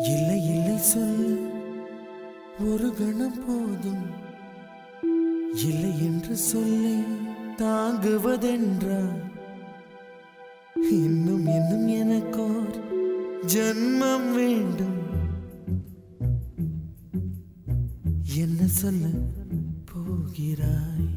இல்லை இல்லை சொல்ல ஒரு கணம் போதும், இல்லை என்று சொல்லி தாங்குவதென்றா? இன்னும் இன்னும் எனக்கோர் ஜன்மம் வேண்டும். என்ன சொல்ல போகிறாய்?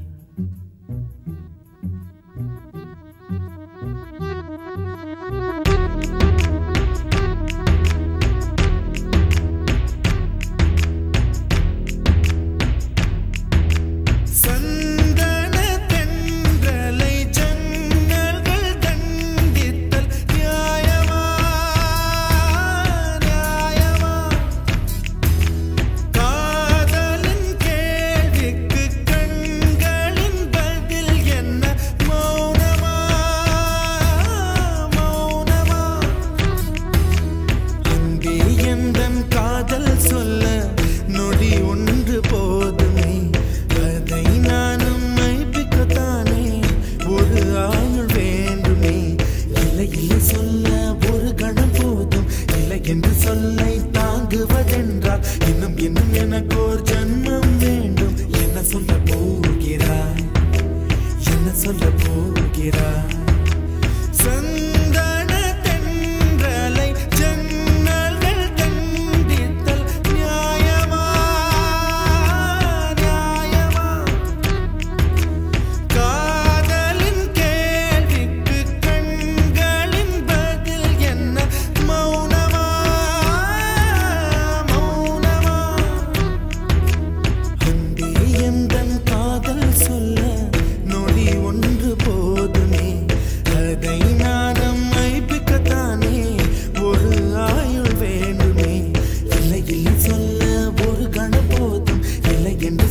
என்று சொல்லை தாங்குவதென்றால் இன்னும் இன்னும் எனக்கோர் ஜன்மம் வேண்டும். என்ன சொல்ல போகிறாய்? என்ன சொல்ல போகிறாய்?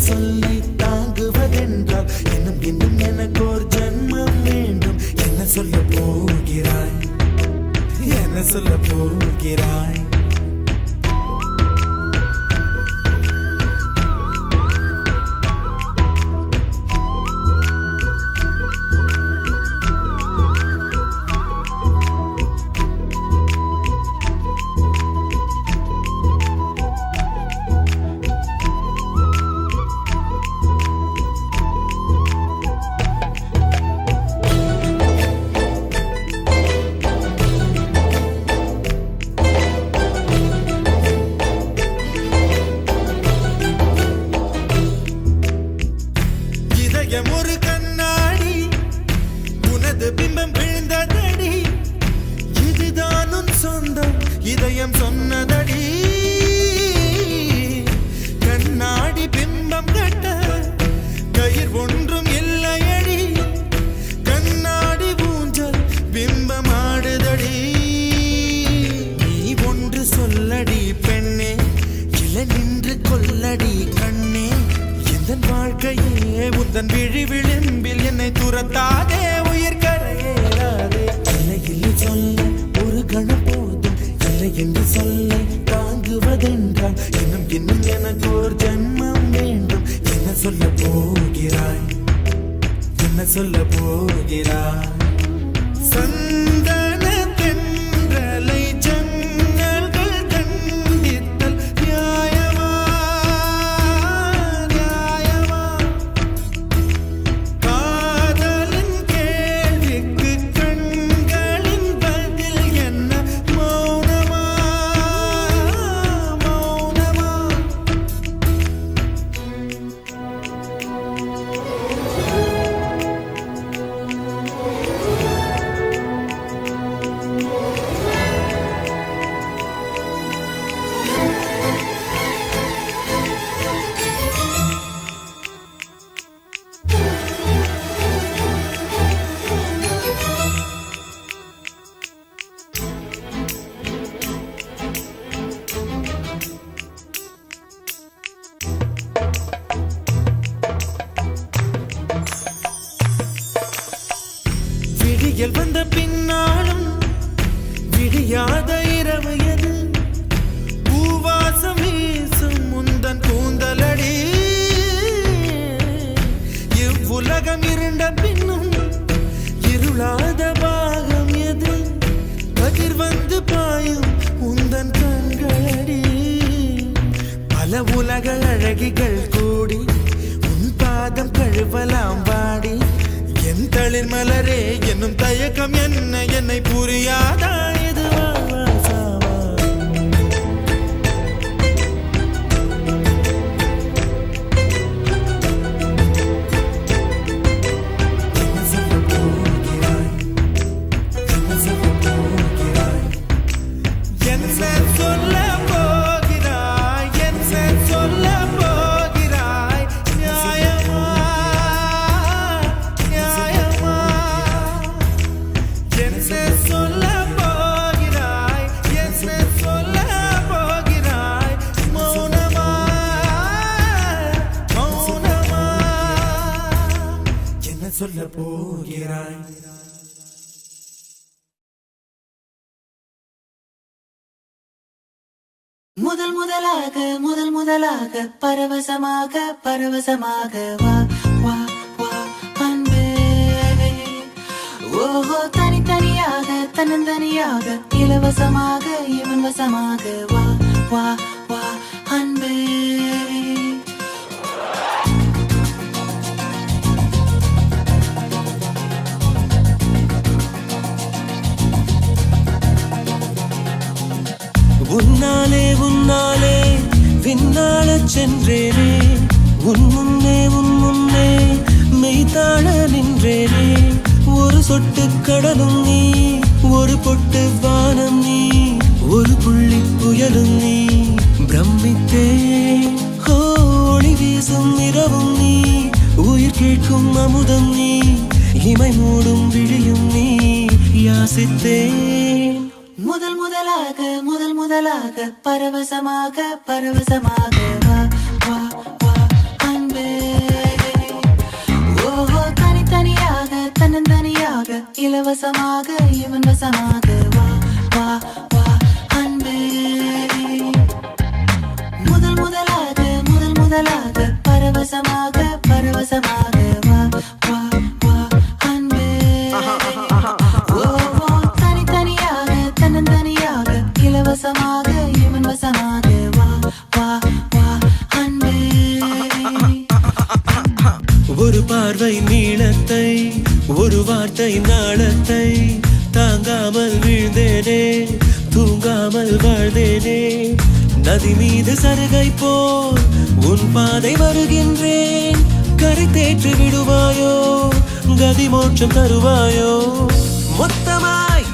சொல்லை தாங்குவதென்றால் இன்னும் இன்னும் எனக்கோர் ஜன்மம் வேண்டும். என்ன சொல்ல போகிறாய்? என்ன சொல்ல போகிறாய்? ஒரு கண்ணாடி உனது பிம்பம் விழுந்ததடி, இதுதான் உன் சொந்தம் இதயம் சொன்னதடி. கண்ணாடி பிம்பம் கட்ட கயிர் ஒன்றும் இல்லையடி, கண்ணாடி ஊஞ்சல் பிம்பம் ஆடுதடி. நீ ஒன்று சொல்லடி பெண்ணே, இல நின்று கொல்லடி கண்ணே. எந்தன் வாழ்க்கையே உந்தன் விழி விளிம்பில் என்னை துரத்தாதே, உயிர் கரையேறாதே. இல்லை இல்லை சொல்ல ஒரு கணம் போதும், இல்லை என்று சொல்ல தாங்குவதென்றால் இன்னும் இன்னும் எனக்கு ஒரு ஜன்மம் வேண்டும். என்ன சொல்ல போகிறாய்? என்ன சொல்ல போகிறாய்? சந்தன தென்றலை ஜன்னல்கள் கண்டித்தல் நியாயமா? நியாயமா? காதலின் கேள்விக்கு கண்களின் பதில் என்ன? மௌனமா? மௌனமா? உலக அழகிகள் கூடி உன் பாதம் கழுவலாம் வாடி என் தளிர் மலரே என்னும் தயக்கம் என்ன என்னை புரியாதா இது வாழ்வாசாவா சொல்ல போகிறாய் முதல் முதலாக பரவசமாக வா வா வா அன்பே ஓஹோ தனித்தனியாக தன்னந்தனியாக இலவசமாக இவன் வசமாக வா வா வா அன்பே உன்னாலே உன்னாலே விண்ணாளச் சென்றேனே உன் முன்னே மெய்தாழ நின்றேனே ஒரு சொட்டு கடலும் நீ ஒரு பொட்டு வானம் நீ ஒரு புள்ளி புயலும் நீ பிரமித்தேன் ஒளி வீசும் இரவும் நீ உயிர் கேட்கும் அமுதம் நீ இமை மூடும் விழியும் நீ யாசித்தேன் முதல் முதலாக பரவசமாக வா வா வா அன்பே ஓஹோ தனித்தனியாக தன்னந்தனியாக இலவசமாக இவன் வசமாக வா வா வா அன்பே முதல் முதலாக பரவசமாக வா வா வா அன்பே ஓஹோ தனித்தனியாக தன்னந்தனியாக இலவசமாக இவன் வசமாக வா வா வா அன்பே ஒரு பார்வை நீளத்தை ஒரு வார்த்தை நாளத்தை தாங்காமல் வீழ்ந்தேனே தூங்காமல் வாழ்ந்தேனே நதி மீது சருகை போல் உன் பாதை வருகின்றேன் கரை தேற்றி விடுவாயோ கதி மோட்சம் தருவாயோ மொத்தமாய்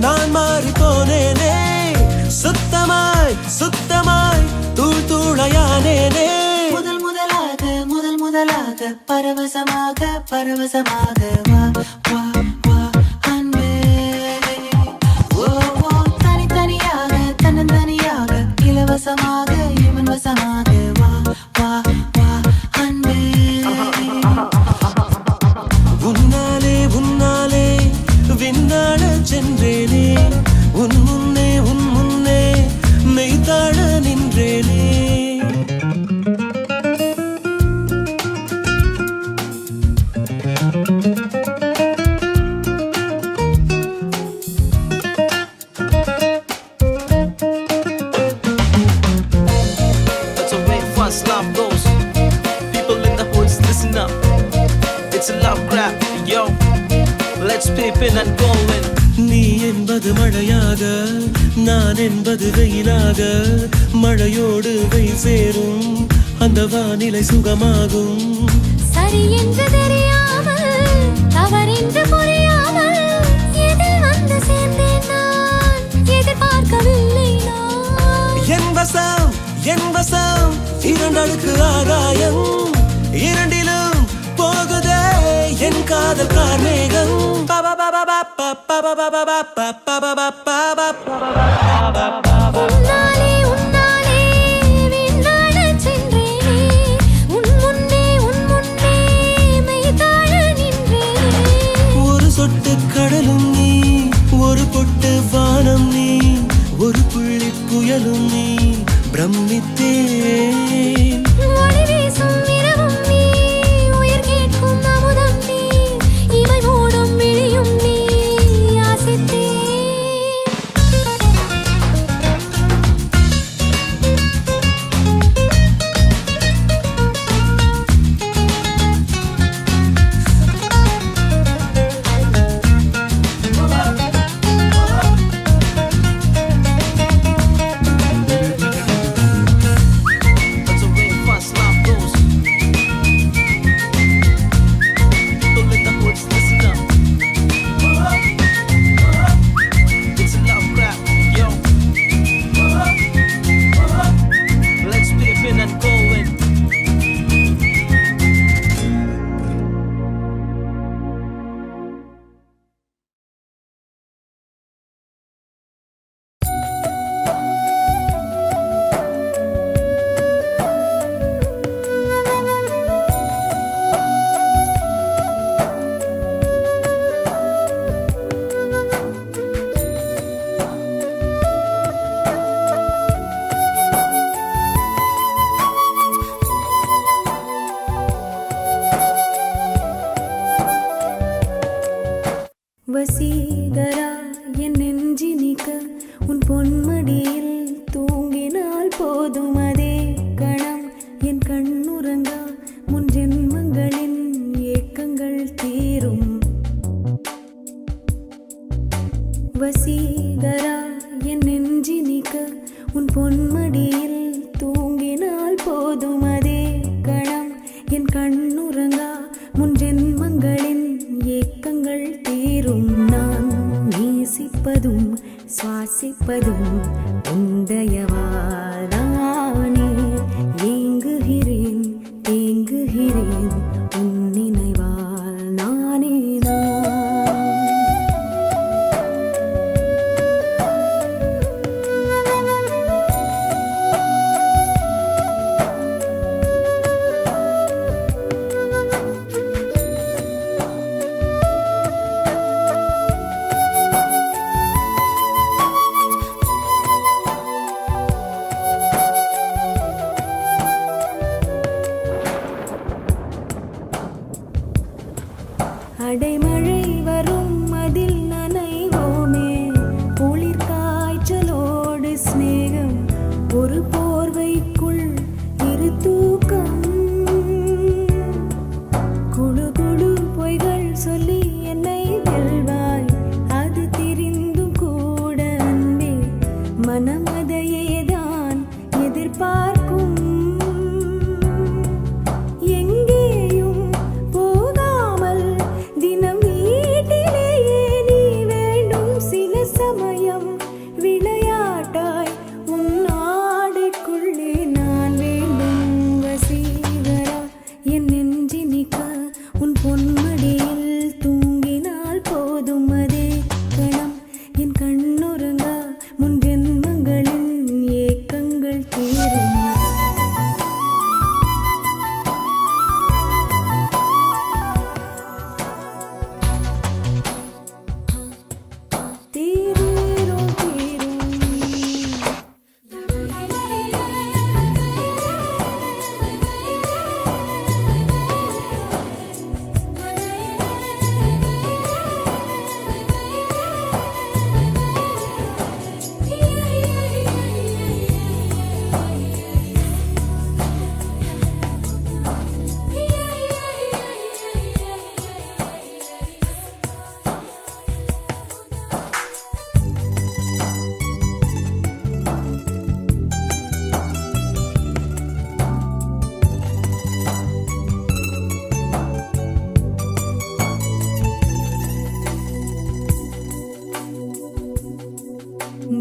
நான் மாறி போனேனே சுத்தமாய் தூள் தூளையானேனே முதல் முதலாக பரவசமாக வா வா வா அன்பே ஓஹோ தனித்தனியாக தன்னந்தனியாக இலவசமாக இவன் வசமாக வா வா வா அன்பே உன்னாலே விண்ணாளச் சென்றேனே உன் முன்னே மெய்தாழ நின்றேனே That's the way fast love goes. People in the hoods, listen up. It's a love grab, yo. Let's peep in and go in. நீ என்பது மழையாக நான் என்பது வெயிலாக மழையோடு வெயில் சேரும் அந்த வானிலை சுகமாகும் சரி என்று தெரியாமல் தவறென்று புரியாமல் எதில் வந்து சேர்ந்தேன் நான் எதிர்பார்க்கவில்லை நான் என் வசம் இரண்டடுக்கு ஆகாயம் இரண்டிலும் போகுதே என் காதல் கார்மேகம் உன்னாலே விண்ணாடச் சென்றேனே உன் முன்னே மெய்தாழ நின்றேனே ஒரு சொட்டு கடலும் நீ ஒரு பொட்டு வானம் நீ ஒரு புள்ளி புயலும் நீ பிரமித்தேன் ஒளி வீசும் இரவும் நீ உயிர் கேட்கும் அமுதம் நீ இமை மூடும் விழியும் நீ யாசித்தேன் உன் பொன்மடியில் தூங்கினால் போதும் அதே கணம் என் கண்ணுறங்கா முன் ஜென்மங்களின் ஏக்கங்கள் தீரும். வசீகரா என் நெஞ்சினிக்க உன் பொன்மடியில் தூங்கினால் போதும் அதே கணம் என் கண்ணுறங்கா முன் ஜென்மங்களின் ஏக்கங்கள் தீரும். நான் நேசிப்பதும் சுவாசிப்பதும் உந்தயவாதானே. ஏங்குகிறேன் தேங்குகிறேன் உன் நினைவால் நானே நான். அடைமழை வரும் அதில் நனைவோமே. குளிர் காய்ச்சலோடு சிநேகம் ஒரு போர்வைக்குள் இரு தூக்கம். குழு குழு பொய்கள் சொல்லி என்னை வெல்வாய். அது தெரிந்தும் கூட அன்பே மனம் அதையேதான் எதிர்பார்க்கும். விளையாட்டாய் உன் ஆடைக்குள்ளே நான் வேண்டும். வசீகரா என் நெஞ்சினிக்க உன் பொன்மடியில் தூங்கினால் போதும் அதே கணம் என் கண்ணுறங்கா முன் ஜென்மங்களின் ஏக்கங்கள் தீரும்.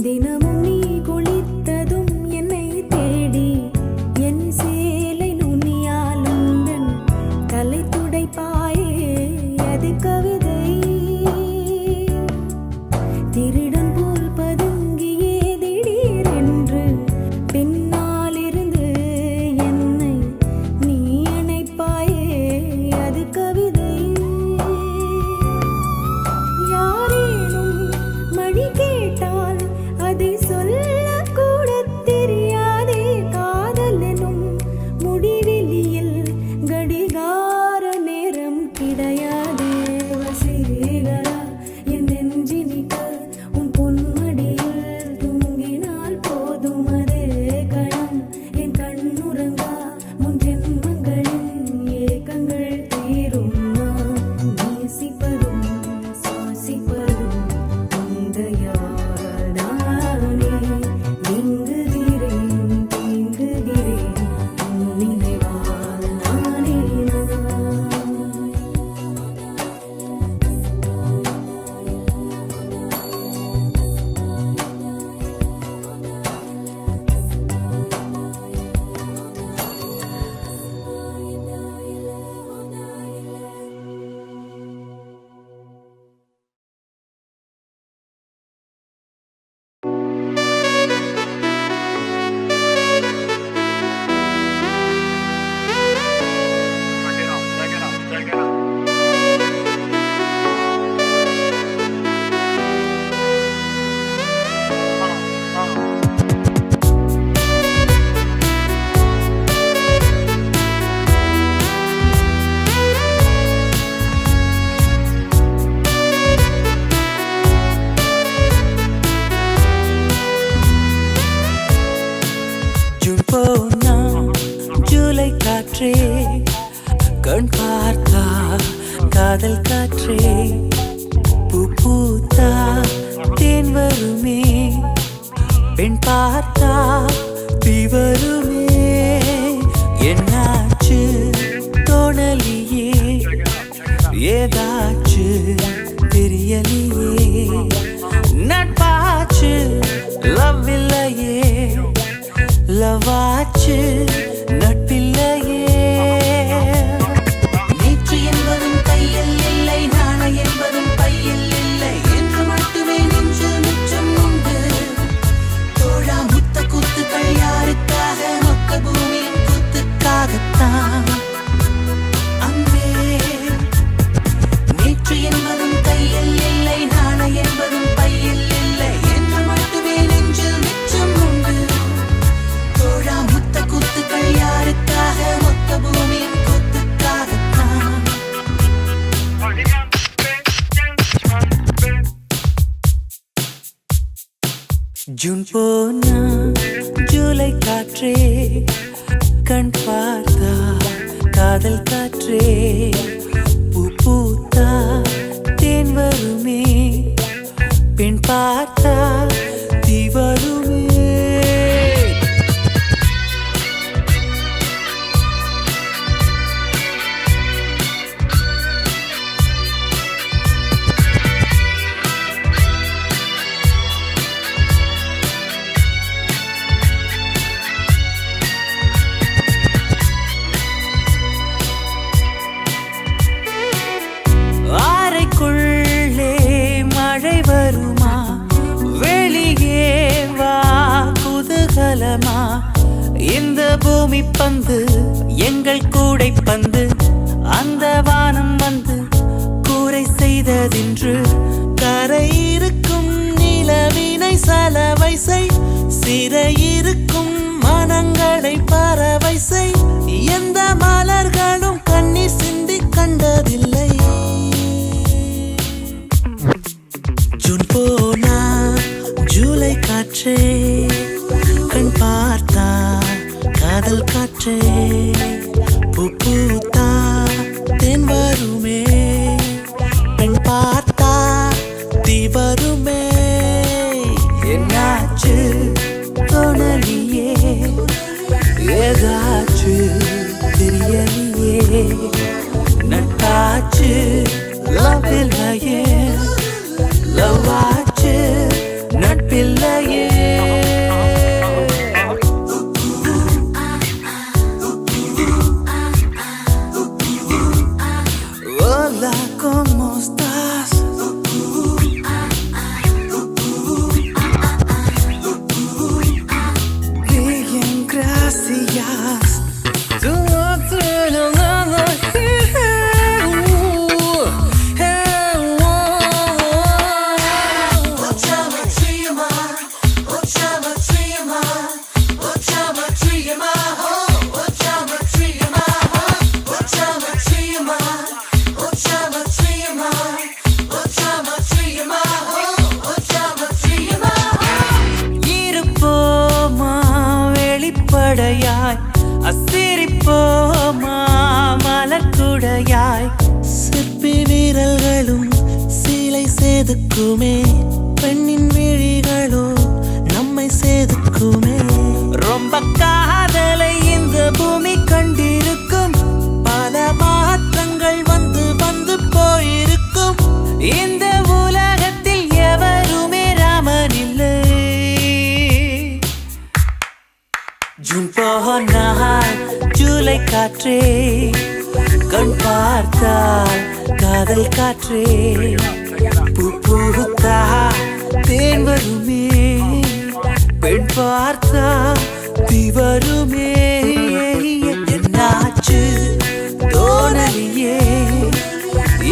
தினமும் நீ குளித்ததும் என்னை தேடி என் சேலை நுனியால் உந்தன் தலை துடைப்பாயே. அது கவிதை. திருடன் போல் பதுங்கியே திடீரென்று பின்னாலிருந்து என்னை நீ அணைப்பாயே. அது கவிதை. யாரேனும் மணி கேட்டால் அதை போனா ஜூலை காற்றே கண் பார்த்தா காதல் காற்றே பூ பூத்தா தேன் வருமே பெண் பார்த்தா தீ வருமே என்னாச்சு தோணலியே ஏதாச்சு தெரியலையே நட்பாச்சு லவ் இல்லையே லவாச்சு நட்பில்லையே நேற்று என்பதும் கையில் இல்லை நாளை என்பதும் பையில் இல்லை என்று மட்டுமே நெஞ்சில் மிச்சம் உண்டு தோழா முத்த கூத்துக்கள் யாருக்காக மொத்த பூமியின் கூத்துக்காகத்தான் அன்பே நேற்று என்பதும் கையில் இல்லை நாளை என்பதும் பையில் இல்லை என்று மட்டுமே நெஞ்சில் மிச்சம் உண்டு தோழா முத்த கூத்துக்கள் யாருக்காக மொத்த பூமியின் கூத்துக்காகத்தான் ஜூன் போனா ஜூலை காற்றே கண் பார்த்தா காதல் காற்றே பூ பூத்தா தேன் வருமே பெண் பார்த்தா தீ வருமே அறைக்குள்ளே மழை வருமா வெளியே வா குதூகலமா இந்த பூமி பந்து எங்கள் கூடை பந்து அந்த வானம் வந்து கூரை செய்ததென்று கரை இருக்கும் நிலவினை சலவை செய் சிறையிருக்கும் மனங்களை பறவை செய் எந்த மலர்களும் கண்ணீர் சிந்தி கண்டதில்லை ஜூன் போனா ஜூலை காற்றே கண் பார்த்தா காதல் காற்றே பூ பூத்தா தேன் வருமே பெண் பார்த்தா தீ வருமே என்னாச்சு தோணலியே ஏதாச்சு தெரியலையே நட்டாச்சு லவ் இல்லையே லவாச்சு நட்பில்லையே Hola, ¿cómo estás? Bien, gracias. Tú no tienes nada que இருப்போமா வெளிப்படையாய் அசிரிப்போமா மலக்குடையாய் சிற்பி வீரர்களும் சீலை செதுக்குமே பெண்ணின் விழிகளோ நம்மை செதுக்குமே ரொம்ப காதலை இந்த பூமி கண்டிருக்கும் பல மாற்றங்கள் வந்து வந்து போயிருக்கும் இந்த உலகத்தில் எவருமே ராமன் இல்லை ஜூன் போனால் ஜூலை காற்றே கண் பார்த்தால் காதல் காற்றே பூ பூத்தா தேன் வருமே பெண் பார்த்தா தீ வருமே என்னாச்சு தோணலியே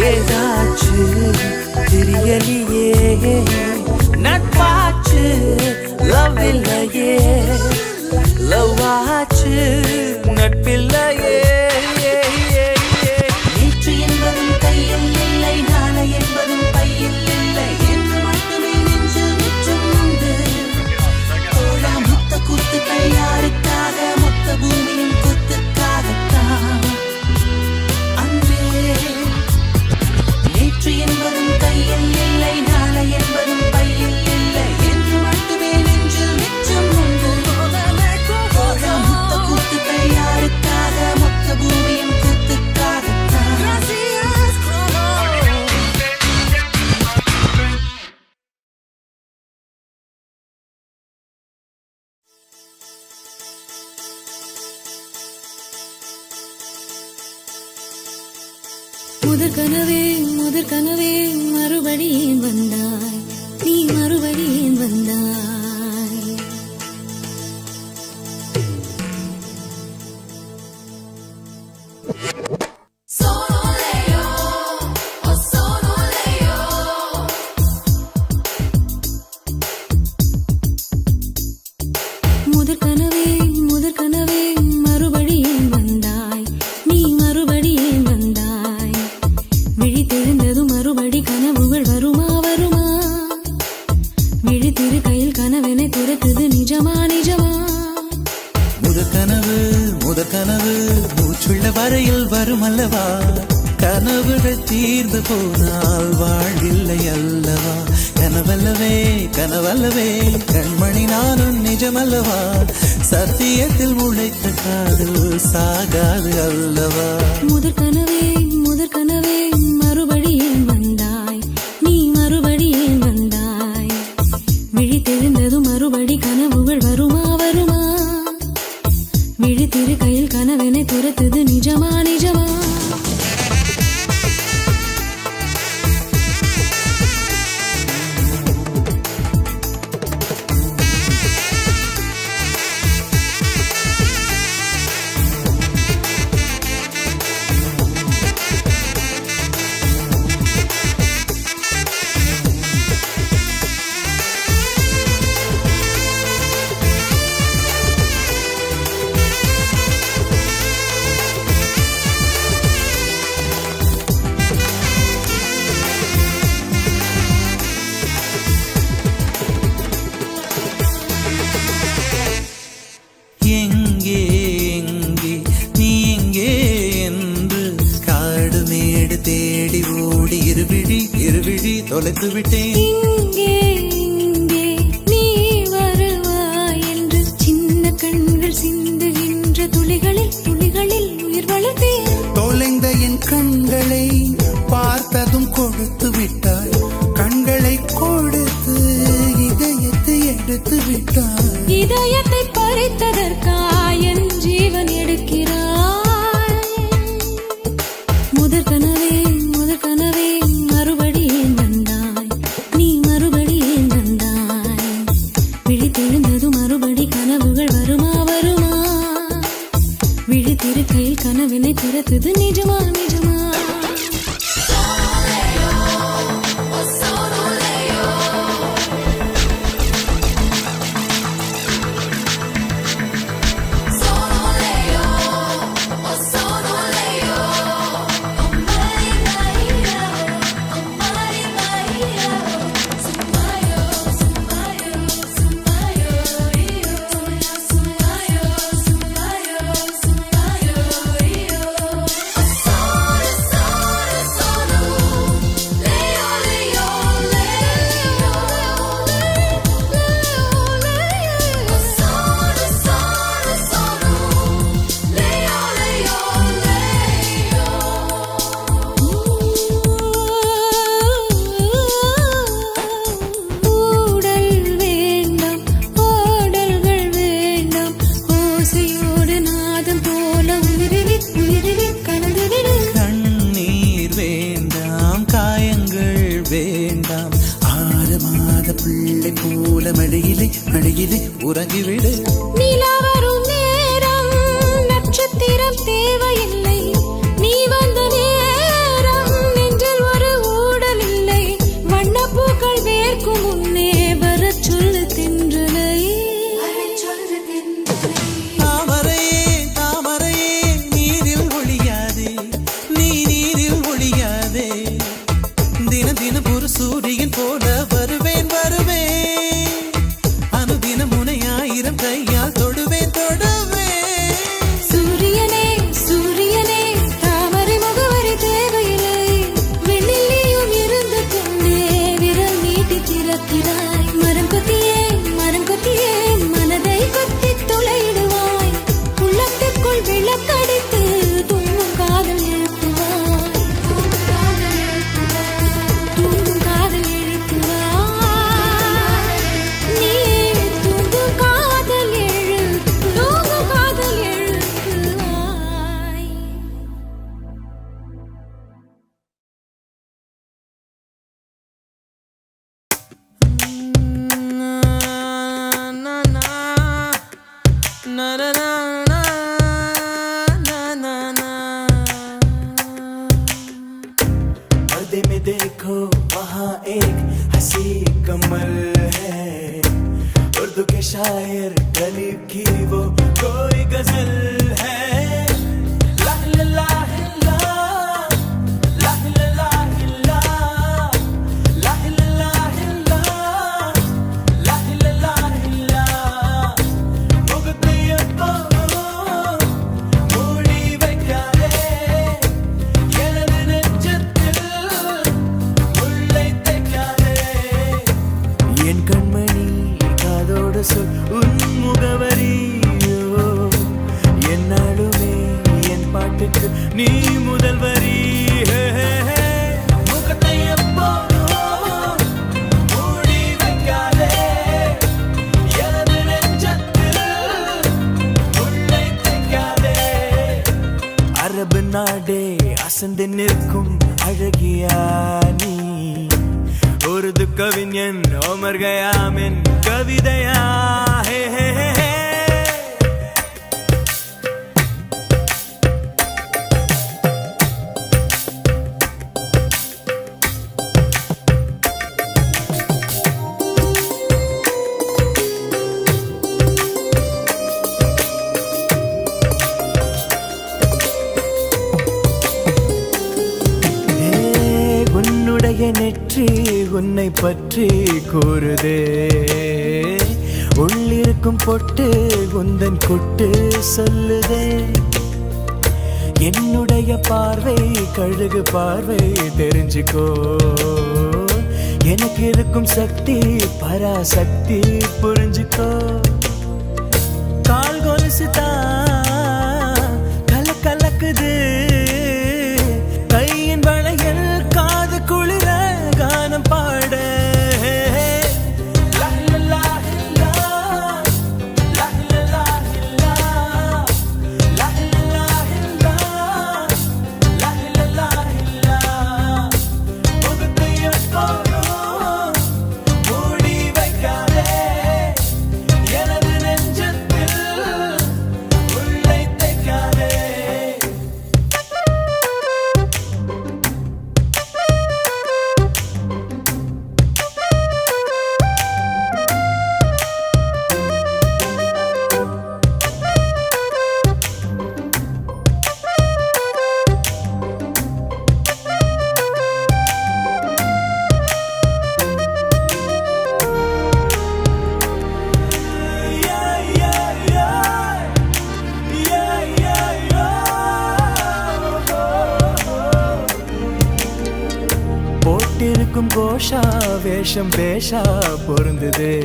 ஏதாச்சு தெரியலையே நட்பாச்சு லவ் இல்லையே லவாச்சு நட்பில்லையே நேற்று என்பதும் கையில் இல்லை நாளை என்பதும் பையில் இல்லை என்று மட்டுமே நெஞ்சில் மிச்சம் உண்டு தோழா முத்த கூத்துக்கள் யாருக்காக முதற் கனவே மறுபடியும் வந்தாய், நீ மறுபடியும் வந்தாய். முதற் கனவே மறுபடியும் வந்தாய், நீ மறுபடியும் வந்தாய். விழித்தெழுந்ததும் மறுபடி கனவுகள் வருமா வருமா? விழித்திரு கையில் கனவென துரத்துது நிஜமா நிஜமா? முதற் கனவு மூச்சுள்ள வரையில் வரும் அல்லவா? கனவுகள் தீர்ந்து போனால் வாழ்வில்லை அல்லவா? கனவல்லவே கண்மணி நானும் நிஜமல்லவா? சத்தியத்தில் முளைத்த காதல் சாகாது அல்லவா? முதற் கனவே மறுபடியும் வந்தாய், நீ மறுபடியும் வந்தாய். விழித்தெழுந்ததும் மறுபடி கனவுகள் வருமா வருமா? விழித்திரு கையில் கனவென துரத்துது நிஜமா நிஜமா? எங்கே நீ எங்கே என்று காடு மேடு தேடி ஓடி இருவிழி தொலைத்து விட்டேன். இங்கே நீ வருவாய் என்று சின்ன கண்கள் சிந்துகின்ற துளிகளில் உயிர் வளர்த்தேன். தொலைந்த என் கண்களை பார்த்ததும் கொடுத்து விட்டாய், கண்களை கொடுத்து இதயத்தை எடுத்து விட்டாய். இதயத்தை பறித்ததற்காய் என் ஜீவன் எடுக்கிறாய். முதற் கனவே மறுபடியும் வந்தாய், நீ மறுபடியும் வந்தாய். விழித்தெழுந்ததும் மறுபடி கனவுகள் வருமா வருமா? விழித்திரு கையில் கனவினை துரத்துது நிஜமா நிஜமா? பிள்ளை போல மழையிலே உறங்கிவிடு. நிலா வரும் நேரம் நட்சத்திரம் தேவையில்லை, நீ வந்த நேரம் நெஞ்சில் ஒரு ஊடல் இல்லை. வண்ணப்பூக்கள் வேர்க்கும் முன்னே வரச் சொல்லு தென்றலை. தாமரையே நீரில் ஒளியாதே, நீ நீரில் ஒளியாதே. தினம் ஒரு சூரியன் போல வருவேன் அனுதினம் உன்னை 1000 கையால் தொடுவேன். சூரியனே उर्दू के शायर गरीब की वो कोई गजल है ला ला ला ला ला ला ला ला ला ला ला ला ला முகத்தையப்போ மூடி வைக்காதே எனது நெஞ்சத்தில் முள்ளை தைக்காதே என் கண்மணி காதோடு சொல் உன் முகவரியோ என்னாலுமே என் பாட்டுக்கு நீ முதல் வரி முகத்தை எப்போதும் மூடி வைக்காதே எனது நெஞ்சத்தில் முள்ளை தைக்காதே அரபு நாடே அசந்து நிற்கும் அழகியா நீ உருது கவிஞன் ஓமர் கயாமின் கவிதையா ஹே ஹே ஹே ஹே. உன்னுடைய நெற்றி உன்னை பற்றி கூறுதே உள்ளிருக்கும் பொட்டு உந்தன் குட்டு சொல்லுதே என்னுடைய பார்வை கழுகு பார்வை தெரிஞ்சுக்கோ எனக்கு இருக்கும் சக்தி பராசக்தி புரிஞ்சுக்கோ கால் கொலுசுதான் கலக்குது கையின் வளையல் காது குளிர கானம் பாட லா லா லா லா லா லா லா லா லா லா லா லா முகத்தை எப்போதும் மூடி வைக்காதே எனது நெஞ்சத்தில் முள்ளை தைக்காதே போட்டிருக்கும் கோஷா வேஷம் பேஷா பொருந்துதே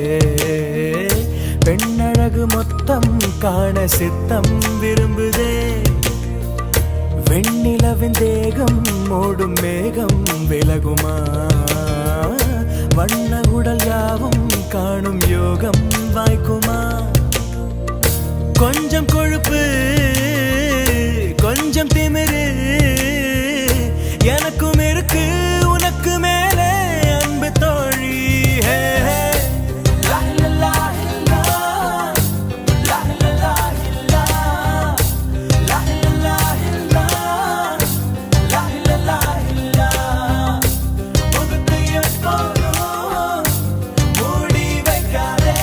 பெண்ணழகு மொத்தம் காண சித்தம் விரும்புதே வெண்ணிலவின் தேகம் மூடும் மேகம் விலகுமா வண்ண உடல் யாவும் காணும் யோகம் வாய்க்குமா கொஞ்சம் கொழுப்பு கொஞ்சம் திமிரு எனக்கும் இருக்கு உனக்கு மேலே அன்பு தோழி ஹே ஹே. லா லா லா லா லா லா லா லா லா லா லா லா லா முகத்தை எப்போதும் மூடி வைக்காதே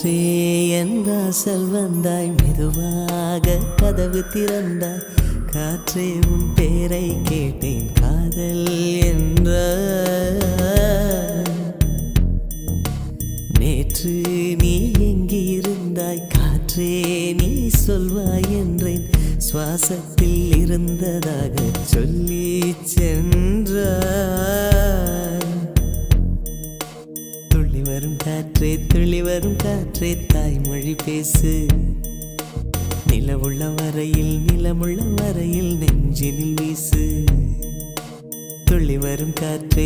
காற்றே என் வாசல் வந்தாய் மெதுவாக கதவு திறந்தாய் காற்றே உன் பேரை கேட்டேன் காதல் என்ற நேற்று நீ எங்கிருந்தாய் காற்றே நீ சொல்வாய் என்றேன் சுவாசத்தில் இருந்ததாக சொல்லி சென்றாய் துள்ளி வரும் காற்றே தாய்மொழி பேசு நிலவுள்ள வரையில் நிலமுள்ள வரையில் நெஞ்சினில் வீசு துள்ளி வரும் காற்றே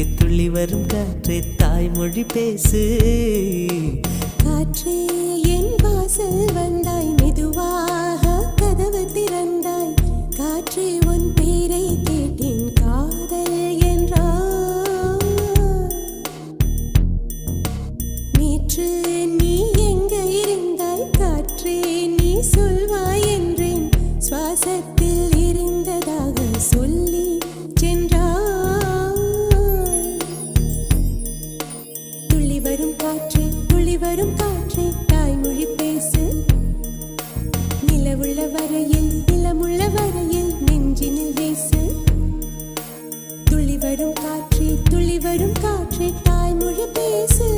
தாய்மொழி பேசு காற்றே என் வாசல் வந்தாய் மெதுவாக கதவு திறந்தாய் காற்றே உன் பேரை கேட்டேன் காதல் என்றாய் நேற்று நீ எங்க இருந்தாய் காற்றே நீ சொல்வாய் என்றேன் சுவாசத்தில் இருந்ததாக சொல்லி சென்றாய் துள்ளி வரும் காற்றே தாய்மொழி பேசு நிலமுள்ள வரையில் நெஞ்சினில் வீசு துள்ளி வரும் காற்றே தாய்மொழி பேசு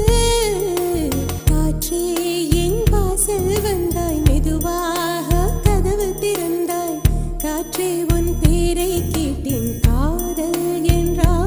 காற்றே என் வாசல் வந்தாய் மெதுவாக கதவு திறந்தாய் காற்றே உன் பேரை கேட்டேன் காதல் என்றாய்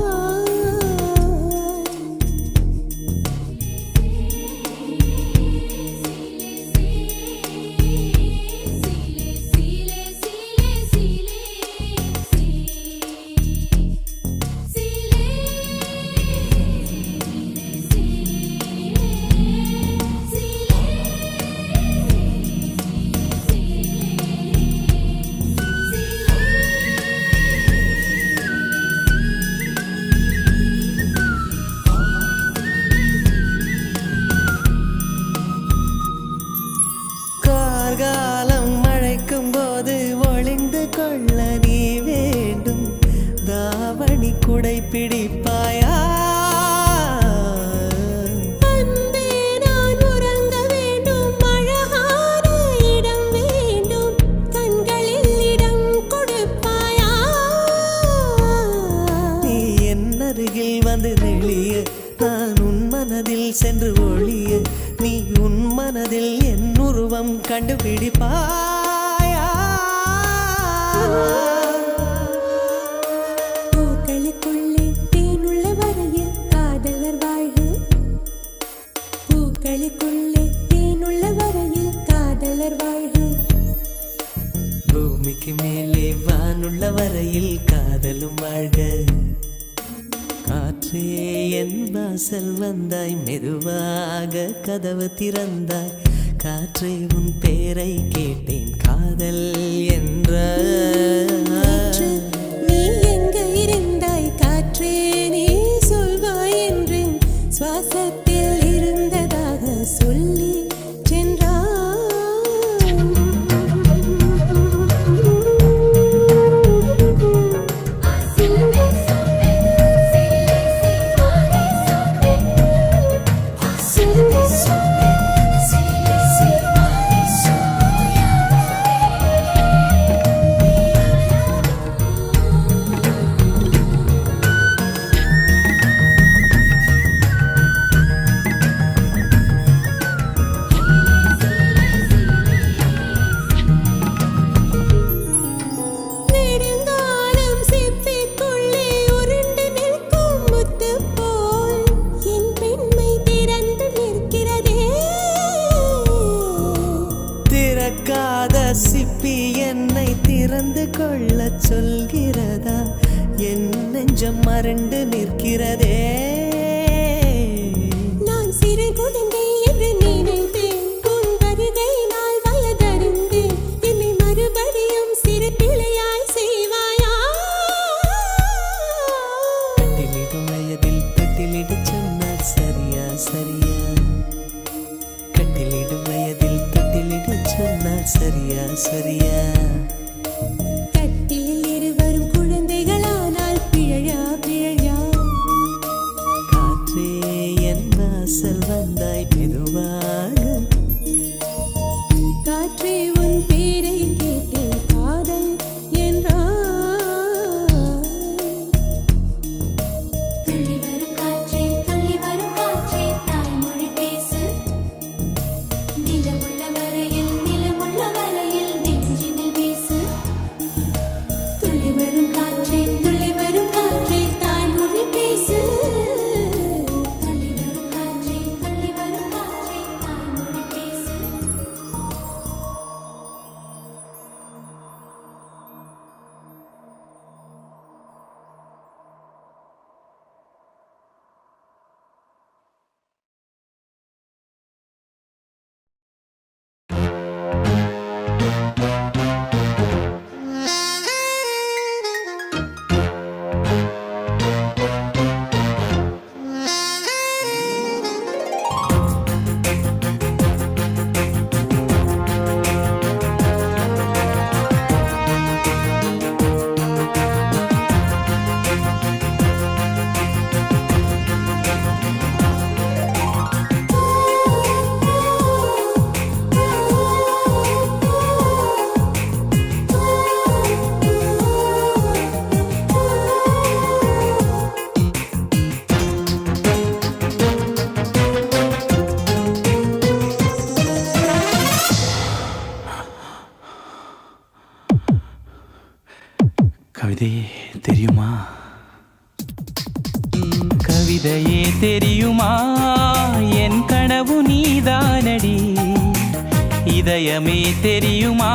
கார்காலம் மழைக்கும் போது ஒளிந்து கொள்ள நீ வேண்டும் தாவணி குடை பிடிப்பாயா அன்பே நான் உறங்க வேண்டும் அழகான இடம் வேண்டும் கண்களில் இடம் கொடுப்பாயா நீ என் அருகில் வந்து நெளிய நான் உன் மனதில் சென்று ஒளிய நீ உன் மனதில் என் உருவம் கண்டுபிடிப்பாயா பூக்களுக்குள்ளே தேனுள்ள வரையில் காதலர் வாழ்வு பூக்களுக்குள்ளே தேனுள்ள வரையில் காதலர் வாழ்வு பூமிக்கு மேலே வானுள்ள வரையில் காதலும் வாழ்க காற்றே என் வாசல் வந்தாய் மெதுவாக கதவு திறந்தாய் காற்றே உன் பேரை கேட்டேன் காதல் என்ற காற்று, நீ எங்க இருந்தாய் காற்றே நீ சொல்வாய் என்றேன் சுவாசத்தில் இருந்ததாக சொல்லி நெடுங்காலம் சிப்பிக்குள்ளே உருண்டு நிற்கும் முத்து போல் என் பெண்மை திறந்து நிற்கிறதே திறக்காத சிப்பி என்னை திறந்து கொள்ள சொல்கிறதா என் நெஞ்சம் மறண்டு நிற்கிறதே நான் சிறு குழந்தை என்று நினைத்தேன் உன் வருகையினால் வயதறிந்தேன் என்னை மறுபடியும் சிறு பிள்ளையாய் செய்வாயா கட்டிலிடும் வயதில் தொட்டிலிட சொன்னால் சரியா சரியா கட்டிலிடும் வயதில் தொட்டிலிட சொன்னால் சரியா சரியா கட்டிலில் இருவரும் குழந்தைகளானால் பிழையா பிழையா கவிதையே தெரியுமா என் கனவு நீதானடி இதயமே தெரியுமா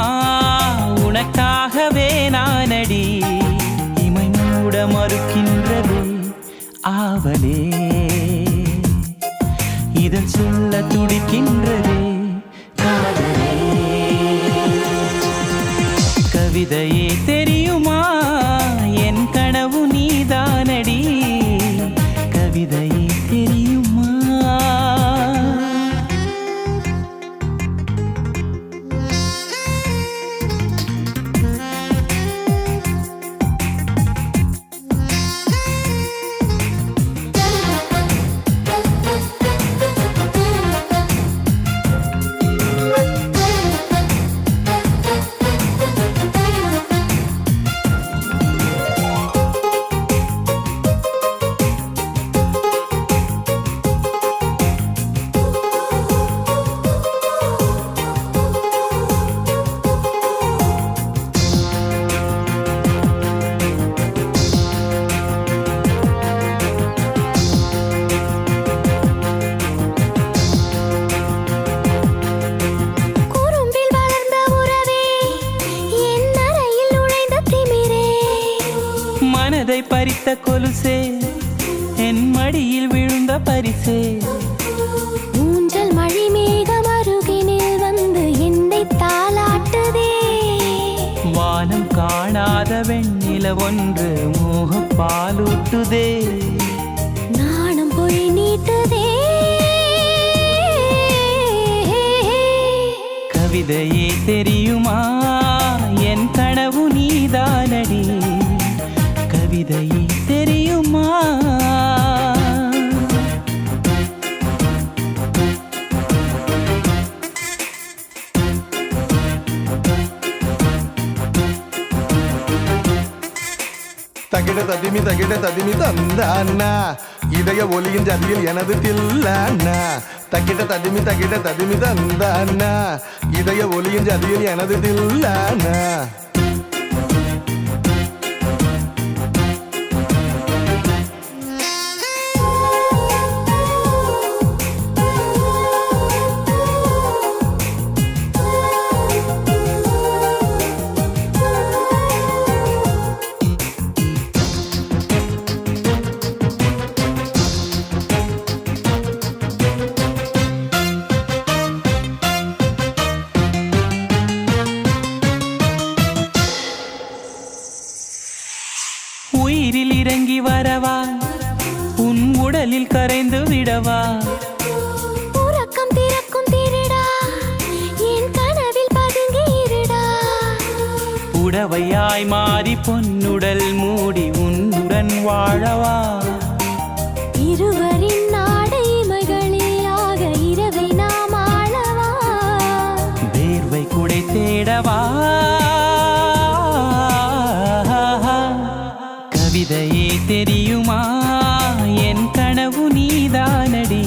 உனக்காகவே நானடி இமை மூட மறுக்கின்றது ஆவலே இதழ் சொல்ல துடிக்கின்றதே காதலே கவிதையே தெரியுமா என் கனவு நீதானடி கவிதையே தெரியுமா குறும்பில் வளர்ந்த உறவே என் அறையில் நுழைந்த திமிரே மனதை பறித்த கொலுசே என் மடியில் விழுந்த பரிசே ஊஞ்சல் மழை மேகம் அருகினில் வந்து என்னை தாலாட்டுதே வானம் காணாத வெண்ணில ஒன்று மோகப் பாலூட்டுதே நாணம் பொய் நீட்டுதே கவிதையே தெரியுமா என் கனவு நீதானடி கவிதையே தெரியுமா தகிட ததிமி தந்தானா இதய ஒலியின் ஜதியில் எனது தில்லானா தகிட ததிமி தந்தானா இதய ஒலியின் ஜதியில் எனது தில்லானா உயிரில் இறங்கி வரவா உன் உடலில் கரைந்து விடவா உறக்கம் திறக்கும் திருடா என் கனவில் பதுங்கி இருடா உடவையாய் மாறி பொன்னுடல் மூடி உன்னுடன் வாழவா இருவரின் நாடைமைகளிலாக இரவை நாம் ஆளவா வேர்வை குடை தேடவா கவிதையே தெரியுமா என் கனவு நீதானடி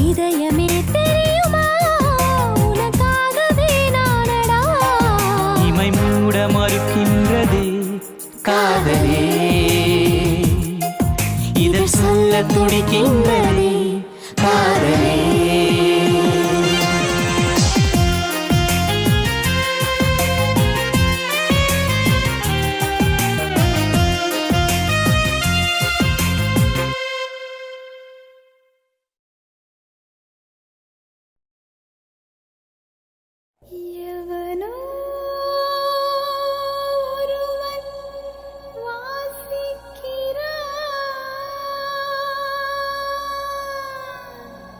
இதயமே தெரியுமா உனக்காகவே நானடா இமை மூட மறுக்கின்றதே காதலே இதழ் சொல்ல துடிக்கின்றதே காதலே எவனோ ஒருவன் வாசிக்கிறான்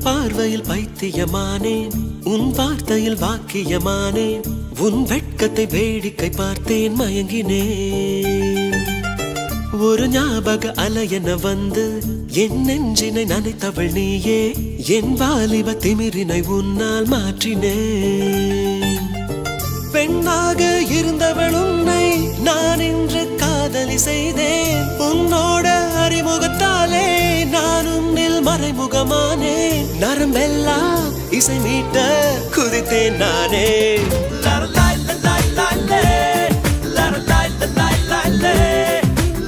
பார்வையில் பைத்தியமானேன் உன் வார்த்தையில் வாக்கியமானேன் உன் வெட்கத்தை வேடிக்கை பார்த்தேன் மயங்கினேன் ஒரு ஞாபக அலையென வந்து என் நெஞ்சினை நனைத்தவள் நீயே என் வாலிப திமிரினை உன்னால் மாற்றினேன் பெண்ணாக இருந்தவள் உன்னை நான் இன்று காதலி செய்தேன் உன்னோட அறிமுகத்தாலே நான் உன்னில் மறைமுகமானேன் நரம்பெல்லாம் இசை மீட்ட குதித்தேன் நானே லரலாய் லலாய் லாலே, லரலாய் லலாய் லாலே,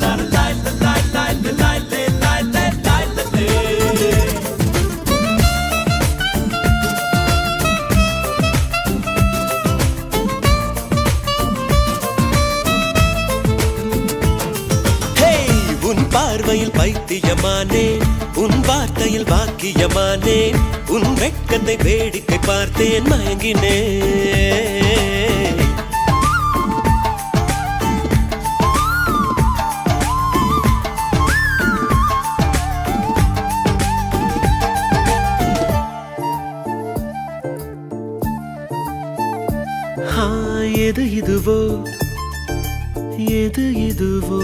லரலாய் லலாய் லாலே, லாலே, லாலே, லாலே. உன் பார்வையில் பைத்தியமானேன் உன் வார்த்தையில் வாக்கியமானேன் உன் வெட்கத்தை வேடிக்கை பார்த்தேன் மயங்கினேன் எது இதுவோ எது இதுவோ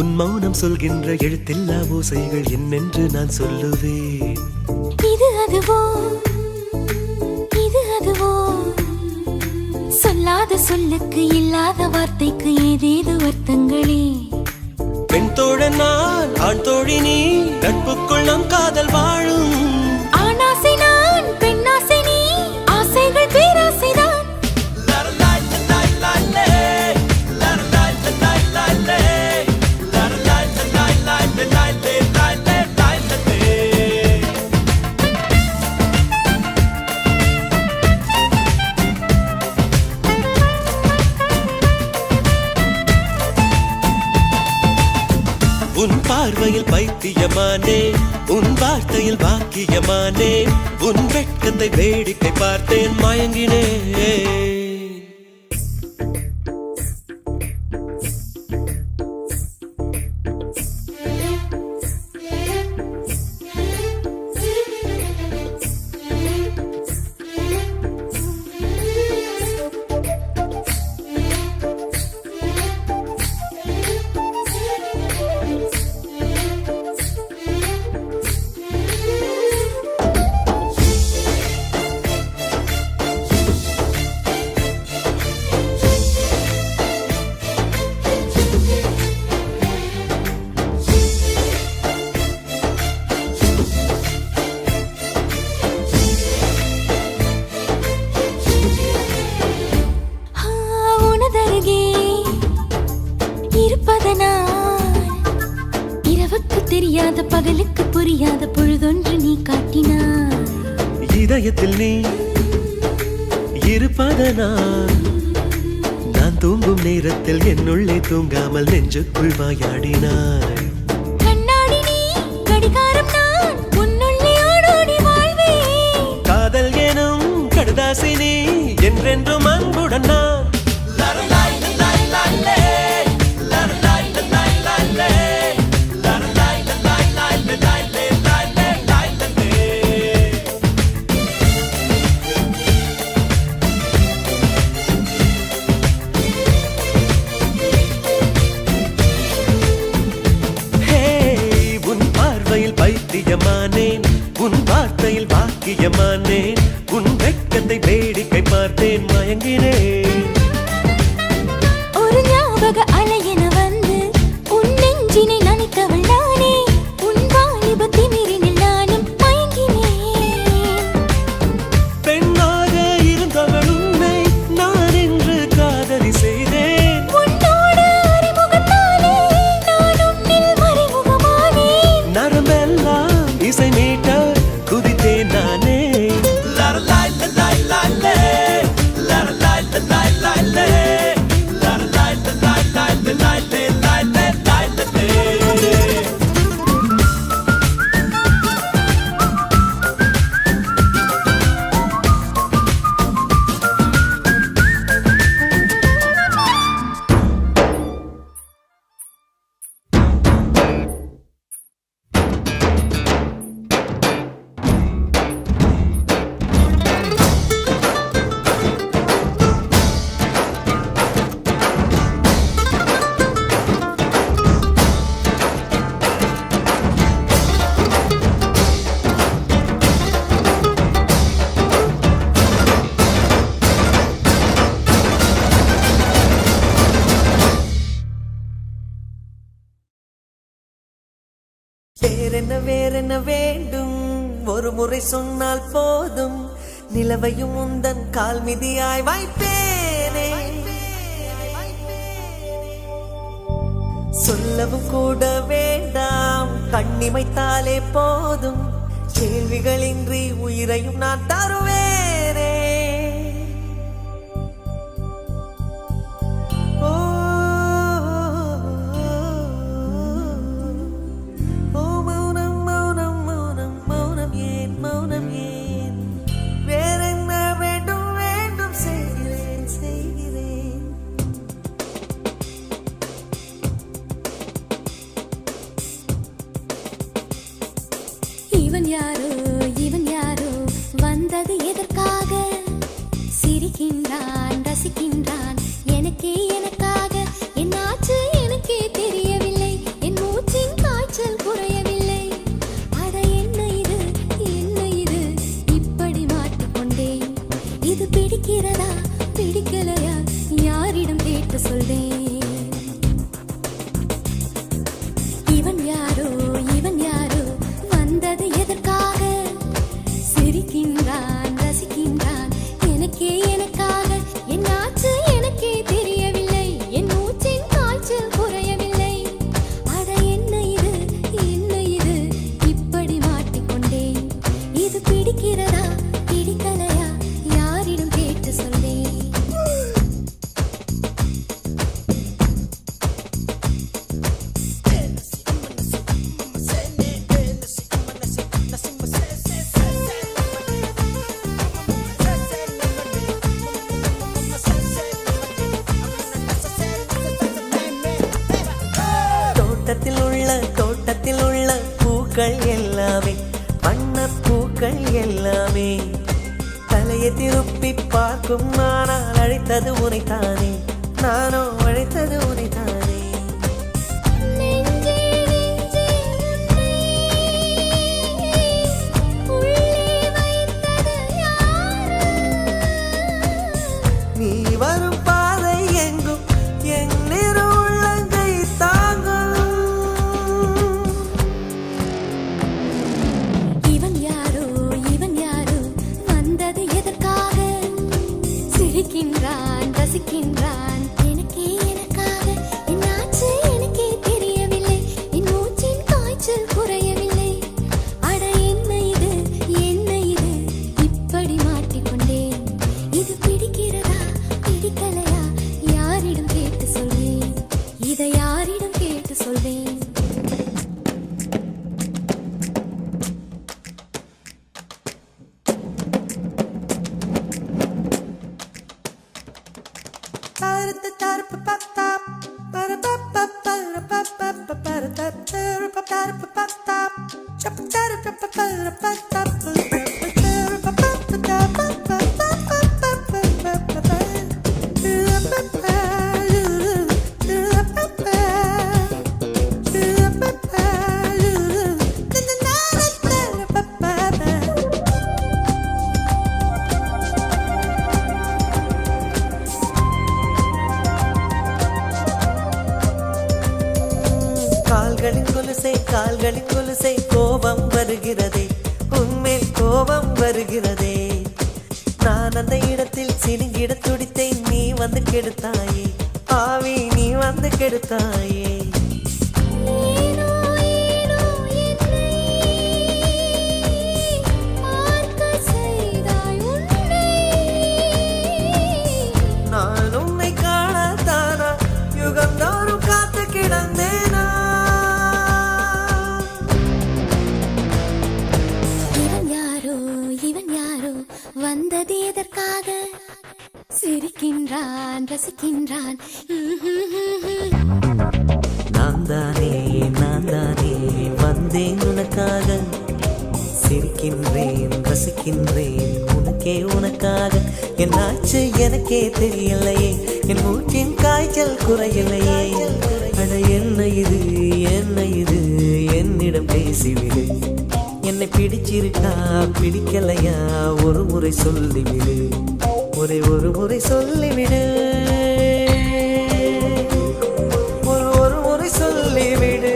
உன் மௌனம் சொல்கின்ற எழுத்தில்லா ஓசைகள் என்னென்று நான் சொல்லுவேன் இது அதுவோ சொல்லாத சொல்லுக்கு இல்லாத வார்த்தைக்கு ஏதேது அர்த்தங்களே பெண் தோழன் நான் ஆண் தோழி நீ நட்புக்குள் நம் காதல் வாழும் ஆணாசை நான் பெண்ணாசை நீ ஆசைகள் பேராசைதான் உன் பார்வையில் பைத்தியமானே உன் வார்த்தையில் வாக்கியமானே உன் வெட்கத்தை வேடிக்கை பார்த்தேன் மயங்கினேன் இரவுக்கு தெரியாத பகலுக்கு புரியாத பொழுதொன்று நீ காட்டினாய் இதயத்தில் நீ இருப்பதனால் நான் தூங்கும் நேரத்தில் என்னுள்ளே தூங்காமல் நெஞ்சுக்குள் வாயாடினாய் கண்ணாடி நீ கடிகாரம் நான் உன்னுள்ளே ஓடோடி வாழ்வேன் காதல் எனும் கடுதாசி நீ என்றென்றும் அன்புடன் நான் லரலாய் லலாய் லாலே, லரலாய் லலாய் லாலே, லரலாய் லலாய் லாலே, லாலே, லாலே, லாலே. உன் பார்வையில் பைத்தியமானேன் உன் வார்த்தையில் வாக்கியமானேன் உன் வெட்கத்தை வேடிக்கை பார்த்தேன் மயங்கினேன் ஒரு ஞாபக அலையென வந்து உன் நெஞ்சினை நனைத்தவள் நானே உன் வாலிப திமிரினில் நானும் மயங்கினேன் பெண்ணாக இருந்தவள் உன்னை நான் இன்று காதலி செய்தேன் உன்னோட அறிமுகத்தாலே நான் உன்னில் மறைமுகமானேன் நரம்பெல்லாம் இசை மீட்ட குதித்தேன் நானே லரலாய் லலாய் லாலே, லரலாய் லலாய் வேறென்ன வேண்டும் ஒரு முறை சொன்னால் போதும் நிலவையும் உந்தன் கால் மிதியாய் வைப்பேனே சொல்லவும் கூட வேண்டாம் கண்ணிமைத்தாலே போதும் கேள்விகளின்றி உயிரையும் நான் தருவேனே இவன் யாரோ வந்தது எதற்காக சிரிக்கின்றான் ரசிக்கின்றான் எனக்காக என்னாச்சு எனக்கே தெரியவில்லை என் மூச்சின் காய்ச்சல் குறையவில்லை அட என்ன இது இப்படி மாட்டிக்கொண்டேன் இது பிடிக்கிறதா பிடிக்கலையா யாரிடம் கேட்டு சொல்வேன் இவன் யாரோ வந்தது எதற்காக சிரிக்கின்றான் ரசிக்கின்றான் எனக்காக என்னாச்சு எனக்கே தெரியவில்லை என் மூச்சின் காய்ச்சல் குறையவில்லை அட என்ன இது இப்படி மாட்டிக்கொண்டேன் இது பிடிக்கிறதா பிடிக்கலையா யாரிடம் கேட்டு சொல்வேன் தோட்டத்தில் உள்ள பூக்கள் எல்லாமே வண்ணப் பூக்கள் எல்லாமே தலையை திருப்பி பார்க்கும் ஆனால் அழைத்தது உனைத்தானே நானோ அழைத்தது உனைத்தானே நீ வரும் பாதை எங்கும் என் உள்ளங்கை தாங்கும் இவன் யாரோ வந்தது எதற்காக சிரிக்கின்றான் ரசிக்கின்றான் எனக்காக என்னாச்சு எனக்கே தெரியவில்லை என் மூச்சின் காய்ச்சல் குறையவில்லை அட என்ன இது இப்படி மாட்டிக்கொண்டேன் இது பிடிக்கிறதா பிடிக்கலையா யாரிடம் கேட்டு சொல்வேன் இதை யாரிடம் கேட்டு சொல்வேன் கால்களின் கொலுசை கோபம் வருகிறதே உன்மேல் கோபம் வருகிறதே நான் அந்த இடத்தில் சினுங்கிட துடித்தேன் நீ வந்து கெடுத்தாயே ஆவி நீ வந்து கெடுத்தாயே நான் உன்னை காணத்தானா யுகந்தோறும் காத்து கிடந்தேனா இவன் யாரோ வந்தது எதற்காக சிரிக்கின்றான் ரசிக்கின்றான் நான் தானே வந்தேன் உனக்காக சிரிக்கின்றேன் ரசிக்கின்றேன் உனக்காக என்னாச்சு எனக்கே தெரியலையே என் மூச்சின் காய்ச்சல் குறையலையே அட என்ன இது என்னிடம் பேசிவிடு என்னை பிடிச்சிருக்கா பிடிக்கலையா ஒரு முறை சொல்லிவிடு ஒரு முறை சொல்லிவிடு ஒரு முறை சொல்லிவிடு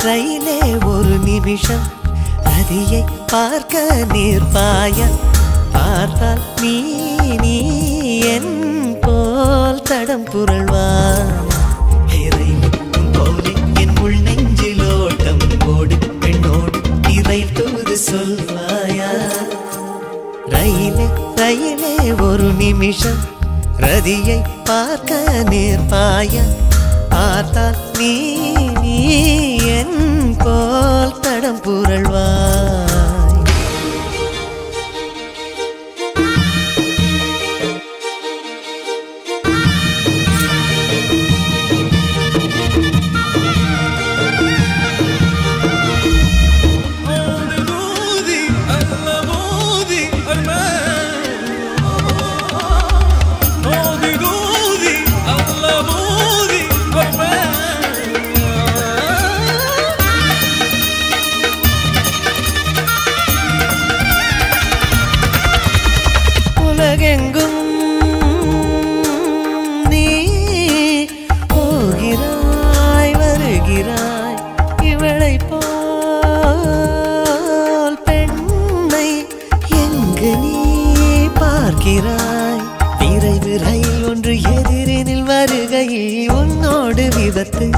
ரயிலே ஒரு நிமிஷம் நதியை பார்க்க நீர்ப்பாய பார்த்தால் நீ என் போல் தடம் புரள்வா போலே என் உள் நெஞ்சிலோட்டம் ஓடு பெண்ணோடு இறை தூது சொல்வாயா ரயிலே ரயிலே ஒரு நிமிஷம் ரதியை பார்க்க நேர்பாய பார்த்தால் நீ என் போல் தடம் புரள்வாய் உலகெங்கும் நீ போகிறாய் வருகிறாய் இவளை போல் பெண்ணை எங்கு நீ பார்க்கிறாய் விரைவு ரயில் ஒன்று எதிரினில் வருகையில் உன்னோடு விபத்து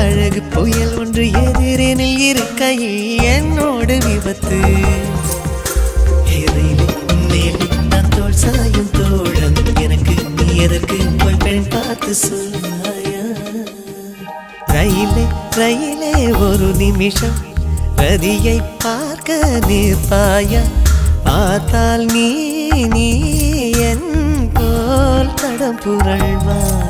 அழகு புயல் ஒன்று எதிரினில் இருக்கையில் என்னோடு விபத்து நான் தோல் சாயும் தோழன் எனக்கு நீ எதற்கு போய் பெண் பார்த்து சொல்வாயா ரயிலே ரயிலே ஒரு நிமிஷம் ரதியை பார்க்க நிற்பாயா பார்த்தால் நீ என் போல் தடம் புரள்வாய்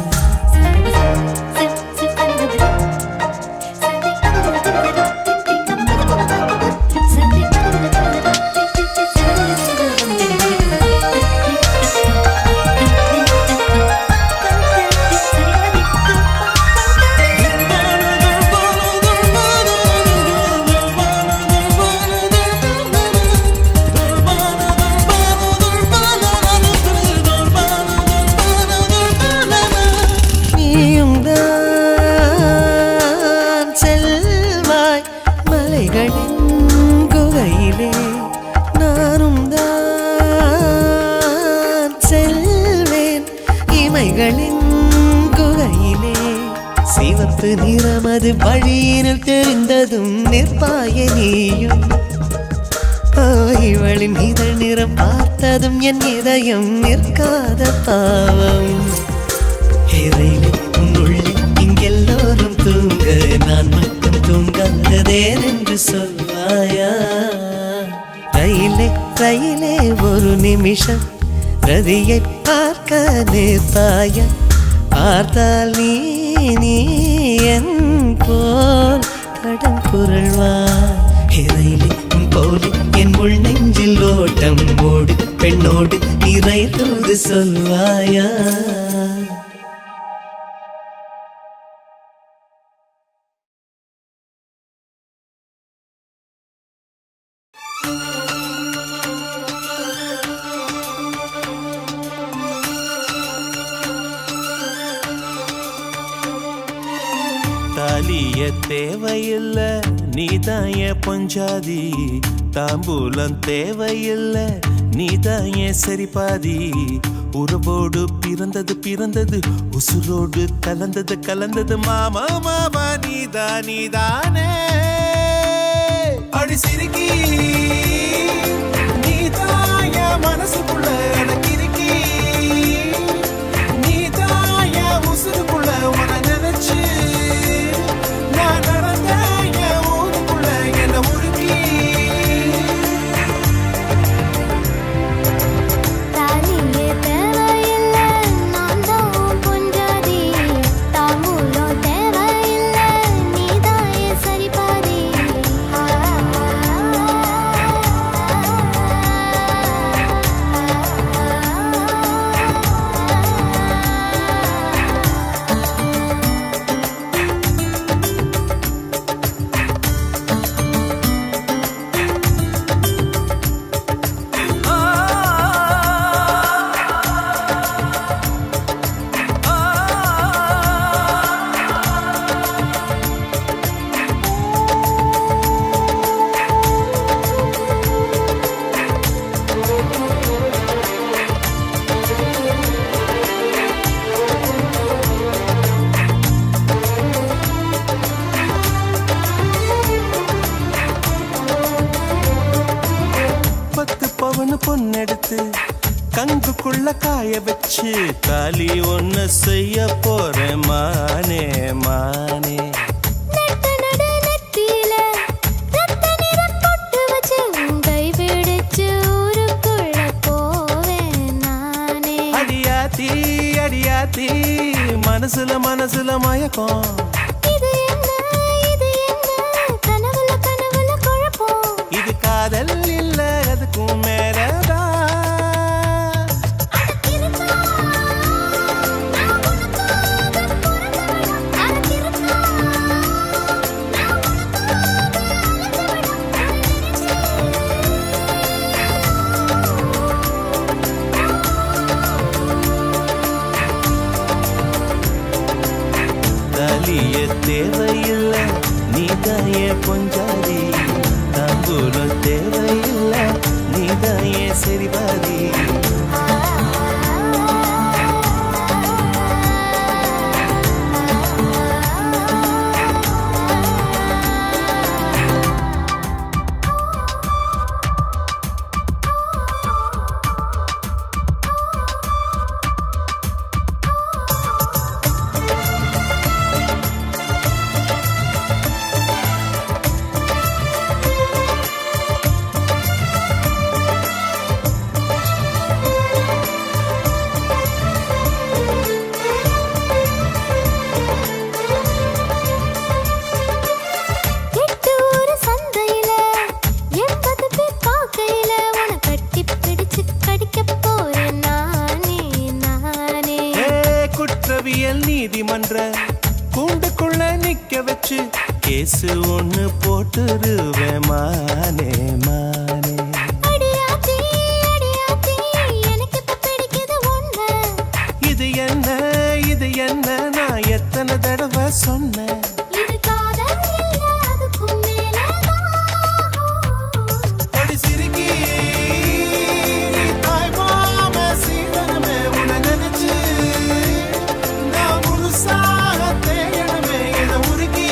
குகையிலே நானும் தான் செல்வேன் இமைகளின் குகையிலே சிவப்பு நிறமது வழியினில் தெரிந்ததும் நிற்பாய நீயும் இவளின் இதழ் நிறம் பார்த்ததும் என் இதயம் நிற்காத பாவம் உன்னுள்ளே இங்கெல்லோரும் தூங்க நான் மட்டும் தூங்காததேன் என்று சொல்வாயா ரயிலே ரயிலே ஒரு நிமிஷம் ரதியை பார்க்க நிற்பாயா பார்த்தால் நீ என் போல் தடம் புரள்வாய் ரயிலே போலே என் உள் நெஞ்சில் ஓட்டம் ஓடு பெண்ணோடு இறை தூது சொல்வாயா தாலிய தேவையில்ல நீதாய பொஞ்சாதி தாம்பூலம் தேவையில்ல நீதாய சரிபாதி உறவோடு பிறந்தது உசுரோடு கலந்தது மாமா மாமா நீதானே அடி சிரிக்கி நீதாய மனசுக்குள்ள எனக்கு இருக்கி நீதாய உசுருக்குள்ள உன நினைச்சு எடுத்து கங்குக்குள்ள காய வச்சு தாலி ஒன்னு செய்ய போறேன் மானே மானே. நட்ட நட நெத்தியில ரத்த நிறம் பொட்டு வச்சு உன் கை பிடிச்சு ஊருக்குள்ள போவேன் நானே. அடியாத்தி அடியாத்தி மனசுல மனசுல மயக்கம். இது என்ன கனவுல கனவுல குழப்பம். இது காதல் இல்ல அதுக்கும் மேலதான். தாலிய தேவையில்ல நீதாயே பொஞ்சாதி. தாம்பூலம் தேவையில்ல நீதாயே சரிபாதி. எட்டு ஊரு சந்தையில 80 பேர் பார்க்கையில உன்னை கட்டி பிடிச்சு கடிக்க போறேன் நானே நானே. குற்றவியல் நீதிமன்ற கூண்டுக்குள்ள நிக்க வச்சு கேசு ஒண்ணு போட்டுருவேன் மானே மானே. அடியாத்தி எனக்கு இப்ப பிடிக்குது ஒண்ணு. இது என்ன நான் எத்தனை தடவை சொன்னேன். இது காதல் இல்ல அதுக்கும் மேலதான். அடி சிறுக்கி தாய் மாம சீதனமே உன்னை நினைச்சு நான் முழுசாக தேடணுமே இதை உருக்கி.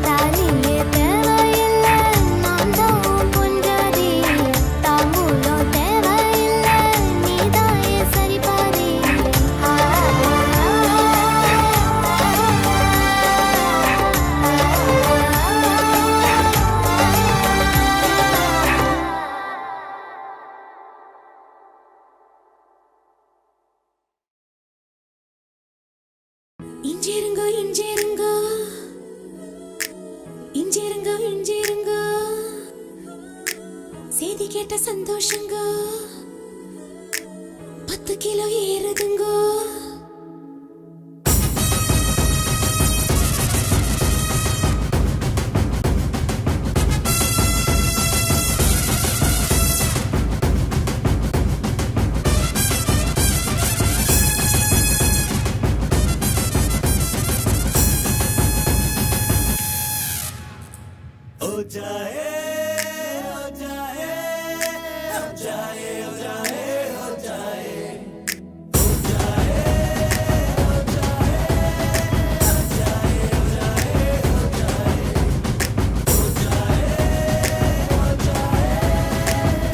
தாலியே தேவையில்ல நான் தான் பொஞ்சாதி. தாம்பூலம் தேவையில்ல நீதாயே சரிபாதி. இஞ்சிருங்கோ இஞ்சிருங்கோ இஞ்சிருங்கோ இஞ்சிருங்கோ செய்தி கேட்ட சந்தோஷங்கோ 10 கிலோ ஏறுதுங்கோ. हो जाए हो जाए हो जाए हो जाए हो जाए हो जाए हो जाए हो जाए हो जाए हो जाए हो जाए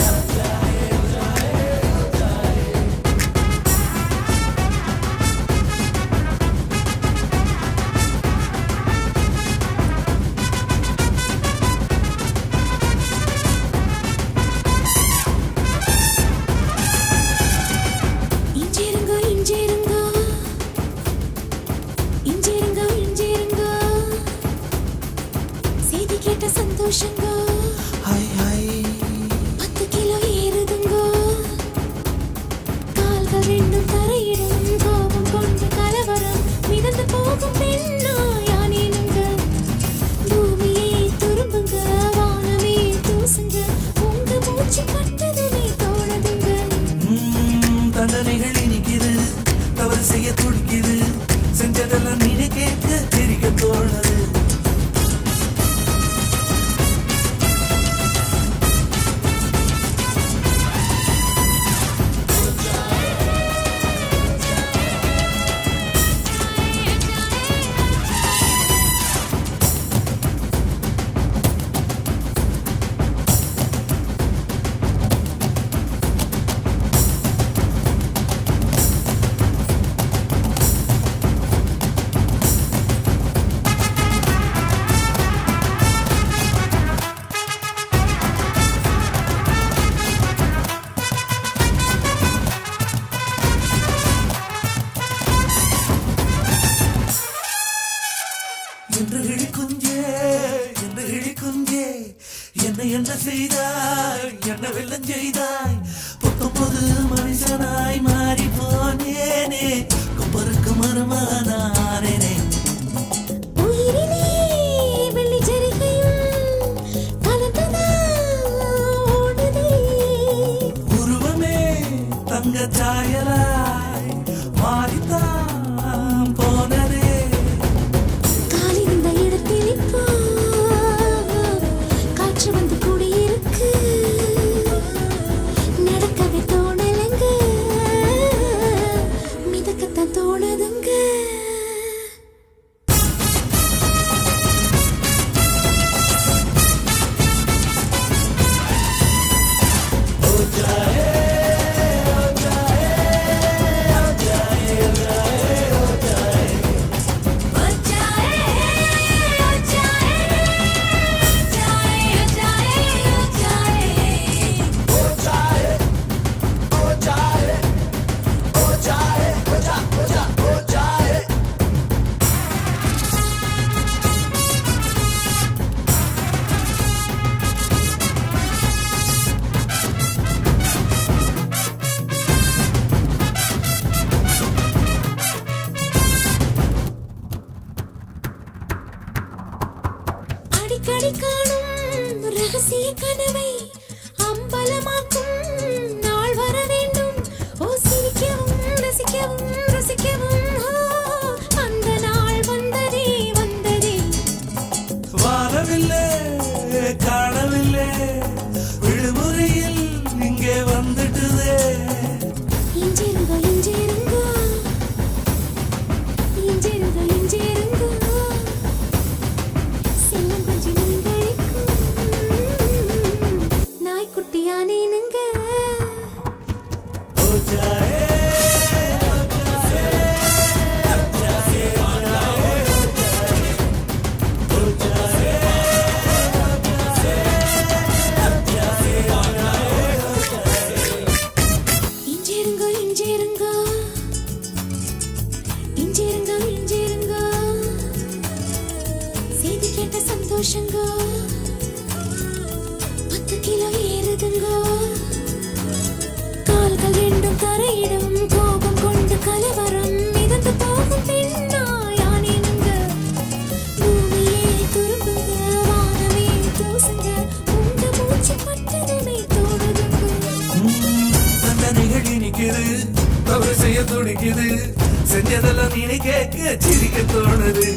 हो जाए हो जाए हो जाए। இஞ்சிருங்கோ இஞ்சிருங்கோ இஞ்சிருங்கோ இஞ்சிருங்கோ செய்தி கேட்ட சந்தோஷங்கோ. हाय हाय 10 கிலோ ஏறுதுங்கோ. கால்கள் ரெண்டும் தரையிடும் கோபம் கொண்டு கலவரம் மிதந்து போகும் பெண்ணா யானேனுங்க. பூமியே துரும்புங்க வானமே தூசுங்க உங்க மூச்சு பட்டதுமே தோணுதுங்க. தண்டனைகள் இனிக்குது தவறு செய்ய துடிக்குது செஞ்சதெல்லாம் நீனே கேட்க தெரிக்க தோணுது. வெள்ளம் செய்தாய் 19 மனுஷனாய் மாறி போனேனே கொப்பருக்கு மருமானானேனே உயிரிலே வெள்ளி ஜரிகையும் கலந்ததா ஓடுதே உருவமே தங்க சாயலாய் மாறித்தான் போனதே காலிருந்த இடத்தில் இப்போ காற்று வந்து கூடியிருக்கு நடக்கவே தோணலங்க மிதக்கத்தான் தோணுதுங்க அடிக்கடி காணும் ரகசிய கனவை அம்பலமாக்கும் நாள் வர வேண்டும் ஓ சிரிக்கவும் ரசிக்கவும் ரசிக்கவும் ஓ அந்த நாள் வந்ததே வந்ததே வாழவில்லை காணவில்லை விடுமுறையில் இங்கே வந்துட்டுதே இஞ்சிருங்க இஞ்சிருங்க இஞ்சிருங்க இஞ்சிருங்க செல்லம் கொஞ்சம் நீங்களுக்கும் நாய்க்குட்டியானேனுங்க இஞ்சிருங்க இஞ்சிருங்க இஞ்சிருங்க இஞ்சிருங்க செய்தி கேட்ட சந்தோஷங்க 10 கிலோ ஏறுதுங்க கால்கள் ரெண்டும் தரையிடும் கோபம் கொண்டு கலவரம் மிதந்து போகும் பெண்ணாயானேனுங்க பூமியே துரும்புங்க வானமே தூசுங்க உங்க மூச்சு பட்டதுமே தோடுதுங்க தண்டனைகள் இனிக்குது தவறு செய்ய துடிக்குது செஞ்சதெல்லாம் நீ கேட்க சிரிக்க தோணுது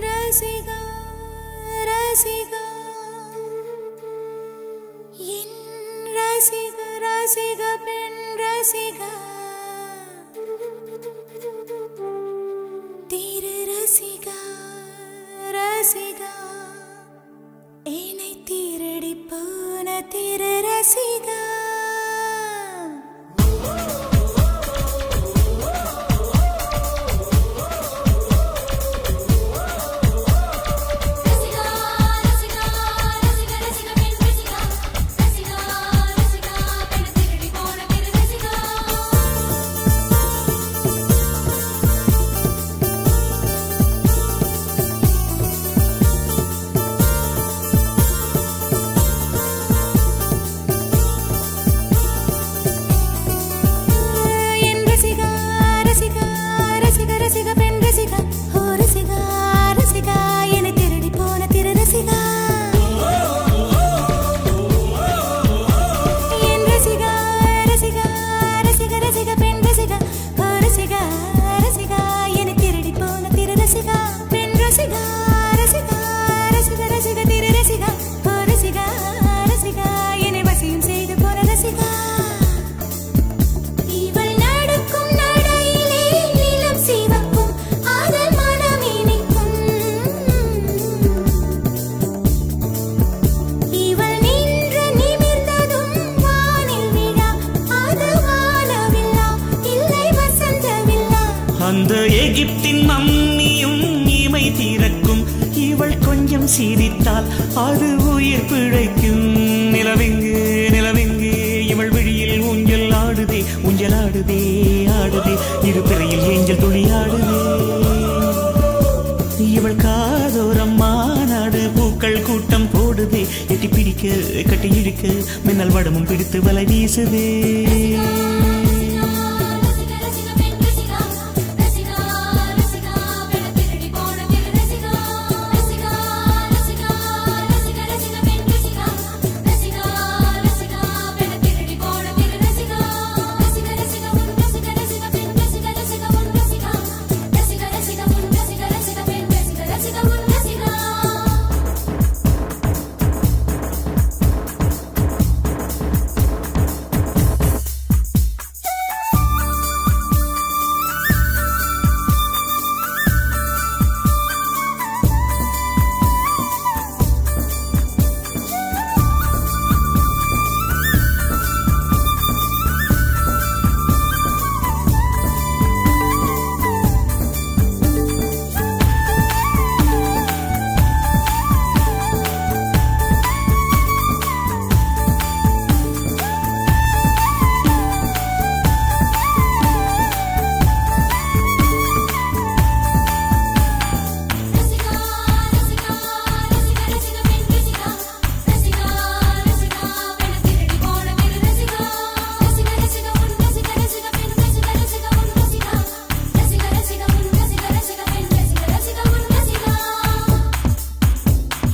ரசிகா ரசிகா என் ரசிக ரசிக பெண் ரசிகா திரு ரசிகா ரசிகா என்னை திருடி போன திரு ரசிகா ரசிகா ஓ ரசிகா ரசிகா என்னை வசியம் செய்து போன ரசிகா இவள் நடக்கும் நடையிலே நிலம் சிவக்கும் அதன் மனம் இனிக்கும் இவள் நின்று நிமிர்ந்ததும் வானில் விழா அது வானவில்லா இல்லை வசந்தவில்லா அந்த எகிப்தின் மம்மியும் இமை திறக்கும் இவள் கொஞ்சம் சிரித்தால் அது உயிர் பிழைக்கும் நிலவெங்கு நிலவெங்கு இவள் விழியில் ஊஞ்சல் ஆடுதே ஊஞ்சலாடுதே ஆடுதே இரு பிறையில் ஏஞ்சல் துளியாடுதே இவள் காதோரம் மாநாடு பூக்கள் கூட்டம் போடுதே எட்டி பிடிக்க கட்டி இழுக்க மின்னல் வடமும் பிடித்து வலை வீசுதே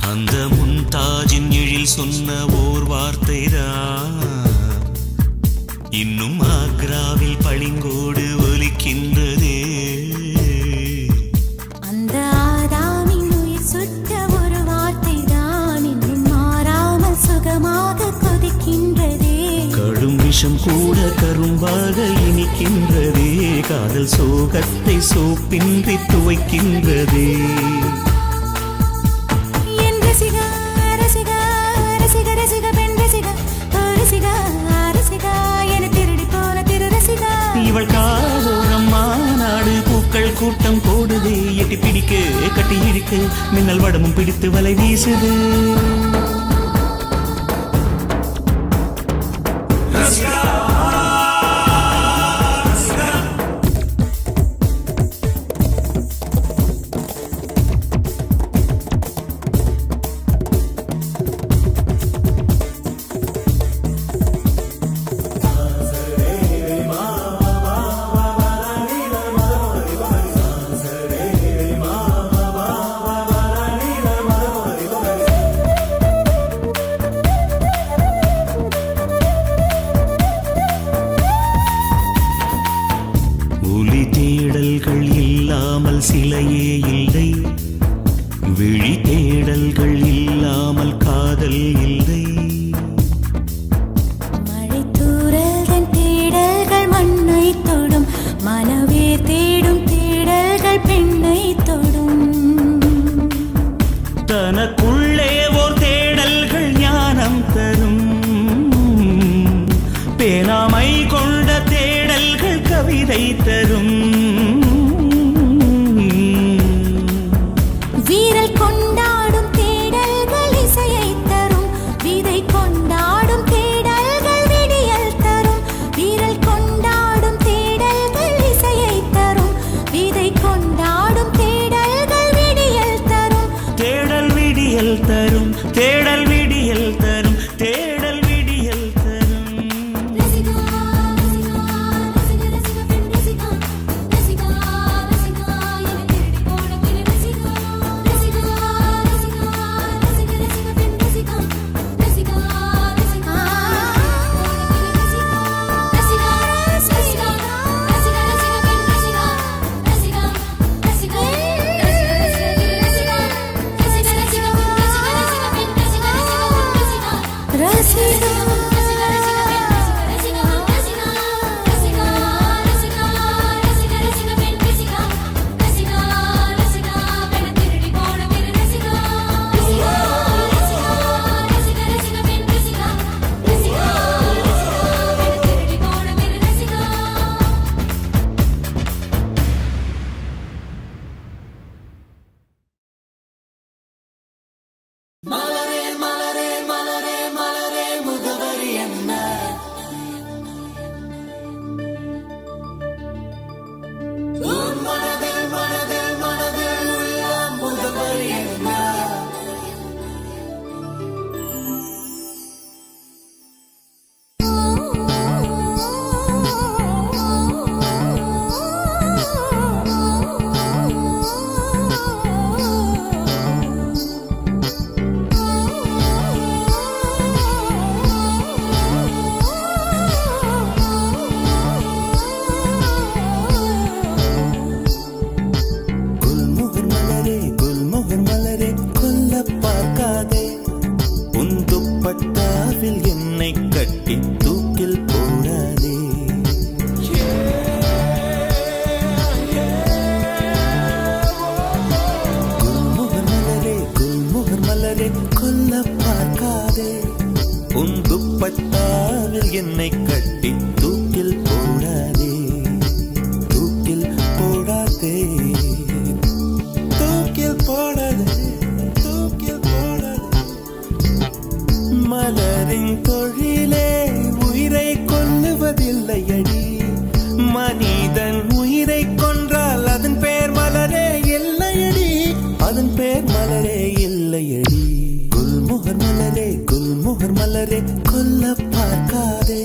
அந்த முன்தாஜின் எழில் சொன்ன ஓர் வார்த்தைதான் இன்னும் ஆக்ராவில் பளிங்கோடு ஒலிக்கின்றதே அந்த ஆதாமின் உயிர் சுட்ட ஒரு வார்த்தை தான் இன்னும் மாறாமல் சுகமாக கொதிக்கின்றதே கடும் விஷம் கூட கரும்பாக இனிக்கின்றதே காதல் சோகத்தை சோப்பின்றி துவைக்கின்றதே என் ரசிகா ரசிகா ரசிகா ரசிகா பெண் ரசிகா ஓ ரசிகா ரசிகா என்னை திருடி போன திரு ரசிகா இவள் காதோரம் மாநாடு பூக்கள் கூட்டம் போடுதே எட்டி பிடிக்க கட்டி இழுக்க மின்னல் வடமும் பிடித்து வலை வீசுது ஒலி தேடல்கள் இல்லாமல் சிலையே இல்லை விழி தேடல்கள் இல்லாமல் காதல் இல்லை மழை தூறல்கள் தேடல்கள் மண்ணை தொடும் மனவே தேடும் தேடல்கள் பெண்ணை தொடும் தனக்குள்ளே ஓர் தேடல்கள் ஞானம் தரும் பேனாமை கொண்ட தேடல்கள் கவிதை தரும் வீரல் கொண்டாடும் தேடல்கள் இசையை தரும் விதை கொண்டாடும் தேடல்கள் விடியல் தரும் வீரல் கொண்டாடும் தேடல்கள் இசையை தரும் விதை கொண்டாடும் தேடல்கள் விடியல் தரும் தேடல் விடியல் தரும் தேடல் விடியல் தரும் தேடல் விடியல் தரும் ரசிகா ரசிகா ரசிகா ரசிகா பெண் ரசிகா ரசிகா ரசிகா என்னை திருடி போன திரு ரசிகா ரசிகா ரசிகா ரசிகா ரசிகா பெண் ரசிகா ரசிகா ரசிகா ரசிகா ரசிகா ரசிகா ரசிகா பெண் ரசிகா ரசிகா ரசிகா ரசிகா ரசிகா ரசிகா ரசிகா பெண் ரசிகா மலரே மலரே மலரே மலரே முகவரி என்ன உன் மனதில் மனதில் மனதில் உள்ள முகவரி என்ன குல்முகர் மலரே குல்முகர் மலரே கொல்ல பார்க்காதே உன் துப்பட்டாவில் என்னை கட்டி தூக்கில் போடாதே குல்முகர் மலரே குல்முகர் மலரே கொல்ல பார்க்காதே உன் துப்பட்டாவில் என்னை கட்டி தூக்கில் போடாதே தூக்கில் போடாதே தூக்கில் போடாதே தூக்கில் போடாதே மலரின் தொழிலே உயிரை கொல்லுவதில்லையடி மனிதன் உயிரை கொன்றால் அதன் பேர் மலரே இல்லையடி அதன் பேர் மலரே இல்லையடி குல்முகர் மலரே குல்முகர் மலரே கொல்ல பார்க்காதே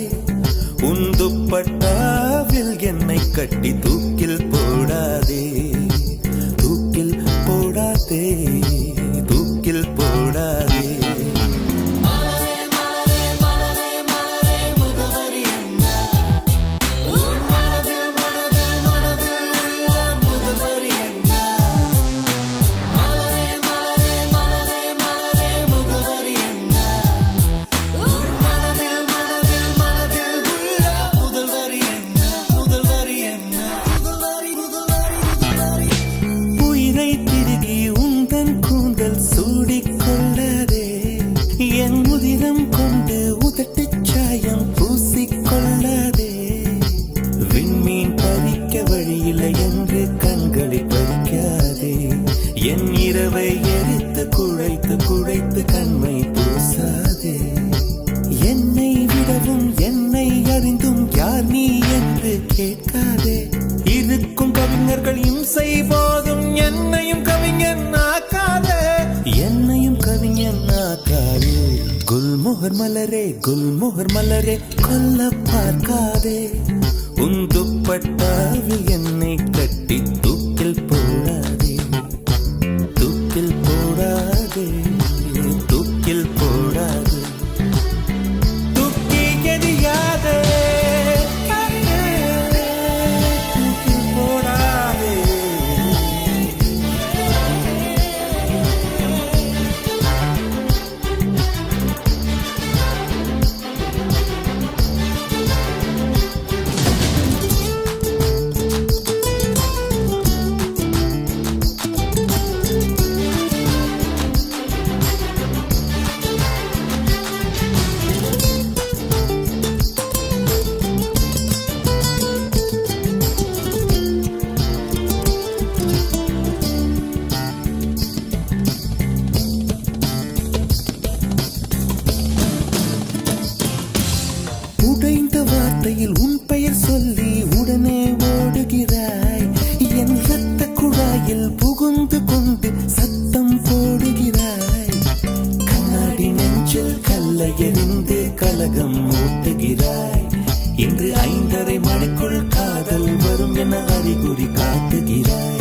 உன் துப்பட்டாவில் என்னை கட்டி தூக்கில் போடாதே தூக்கில் போடாதே தூக்கில் போடாதே மலரே மலரே மலரே மலரே முகவரி என்ன உன் மனதில் மனதில் மனதில் உள்ள முகவரி என்ன மலரே மலரே மலரே மலரே முகவரி என்ன உன் மனதில் மனதில் மனதில் உள்ள முதல்வரி என்ன முதல்வரி என்ன முதல்வரி முதல்வரி உயிரை திருகி உந்தன் கூந்தல் சூடிக்கொள்ளாதே என் உதிரம் கொண்டு உதட்டுச் சாயம் பூசிக்கொள்ளாதே விண்மீன் பறிக்க வழியில்லை என்று கண்களை பறிக்காதே என் இரவை எரித்து குழைத்து குழைத்து கண்மை பூசாதே என்னை விடவும் என்னை அறிந்தும் யார் நீ என்று கேட்காதே இருக்கும் கவிஞர்கள் இம்சை போதும் என்னையும் கவிஞன் ஆக்காதே என்னையும் கவிஞன் ஆக்காதே குல்முகர் மலரே குல்முகர் மலரே கொல்ல பார்க்காதே உன் துப்பட்டாவில் என்னை கட்டி தூக்கில் போடாதே தூக்கில் போடாதே தூக்கில் போடாதே தூக்கி எறியாதே தூக்கில் போடாதே உடைந்த வார்த்தையில் உன் பெயர் சொல்லி உடனே ஓடுகிறாய் என் ரத்த குழாயில் புகுந்து கொண்டு சத்தம் போடுகிறாய் கண்ணாடி நெஞ்சில் கல்லை எறிந்து கலகம் மூட்டுகிறாய் இன்று 5:30 மணிக்குள் காதல் வரும் என அறிகுறி காட்டுகிறாய்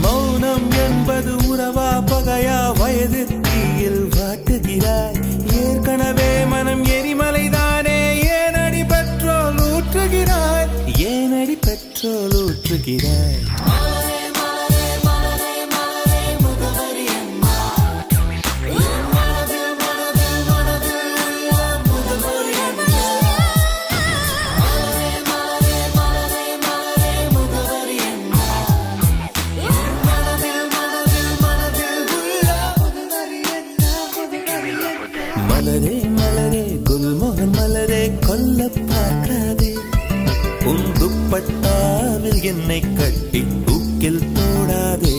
மௌனம் என்பது உறவா பகையா வயது தீயில் வாட்டுகிறாய் ஏற்கனவே மனம் எரிமலைதானே ஏனடி பெட்ரோல் ஊற்றுகிறாய் ஏனடி பெட்ரோல் ஊற்றுகிறாய் மலரே மலரே மலரே மலரே முகவரி என்ன உன் மனதில் மனதில் மனதில் உள்ள முகவரி என்ன மலரே மலரே மலரே மலரே முகவரி என்ன உன் மனதில் மனதில் மனதில் உள்ள முகவரி என்ன முகவரி என்ன மலரே மலரே குல்மோகன் மலரே கொல்ல பார்க்காதே உன் துப்பட்டாவில் என்னை கட்டி தூக்கில் போடாதே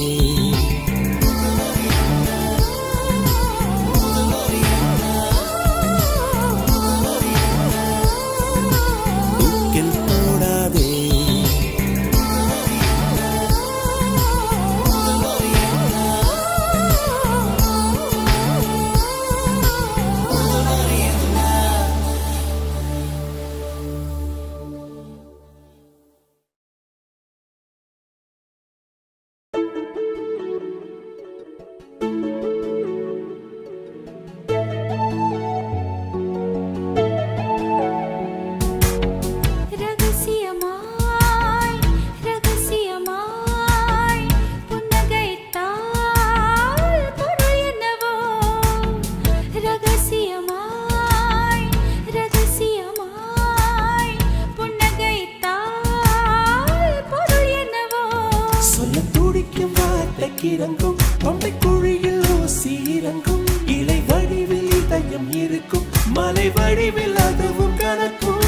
இறங்கும் தொண்டை குழியில் ஊசி இறங்கும் இலை வடிவில் இதயம் இருக்கும் மலை வடிவில் அதுவும் கணக்கும்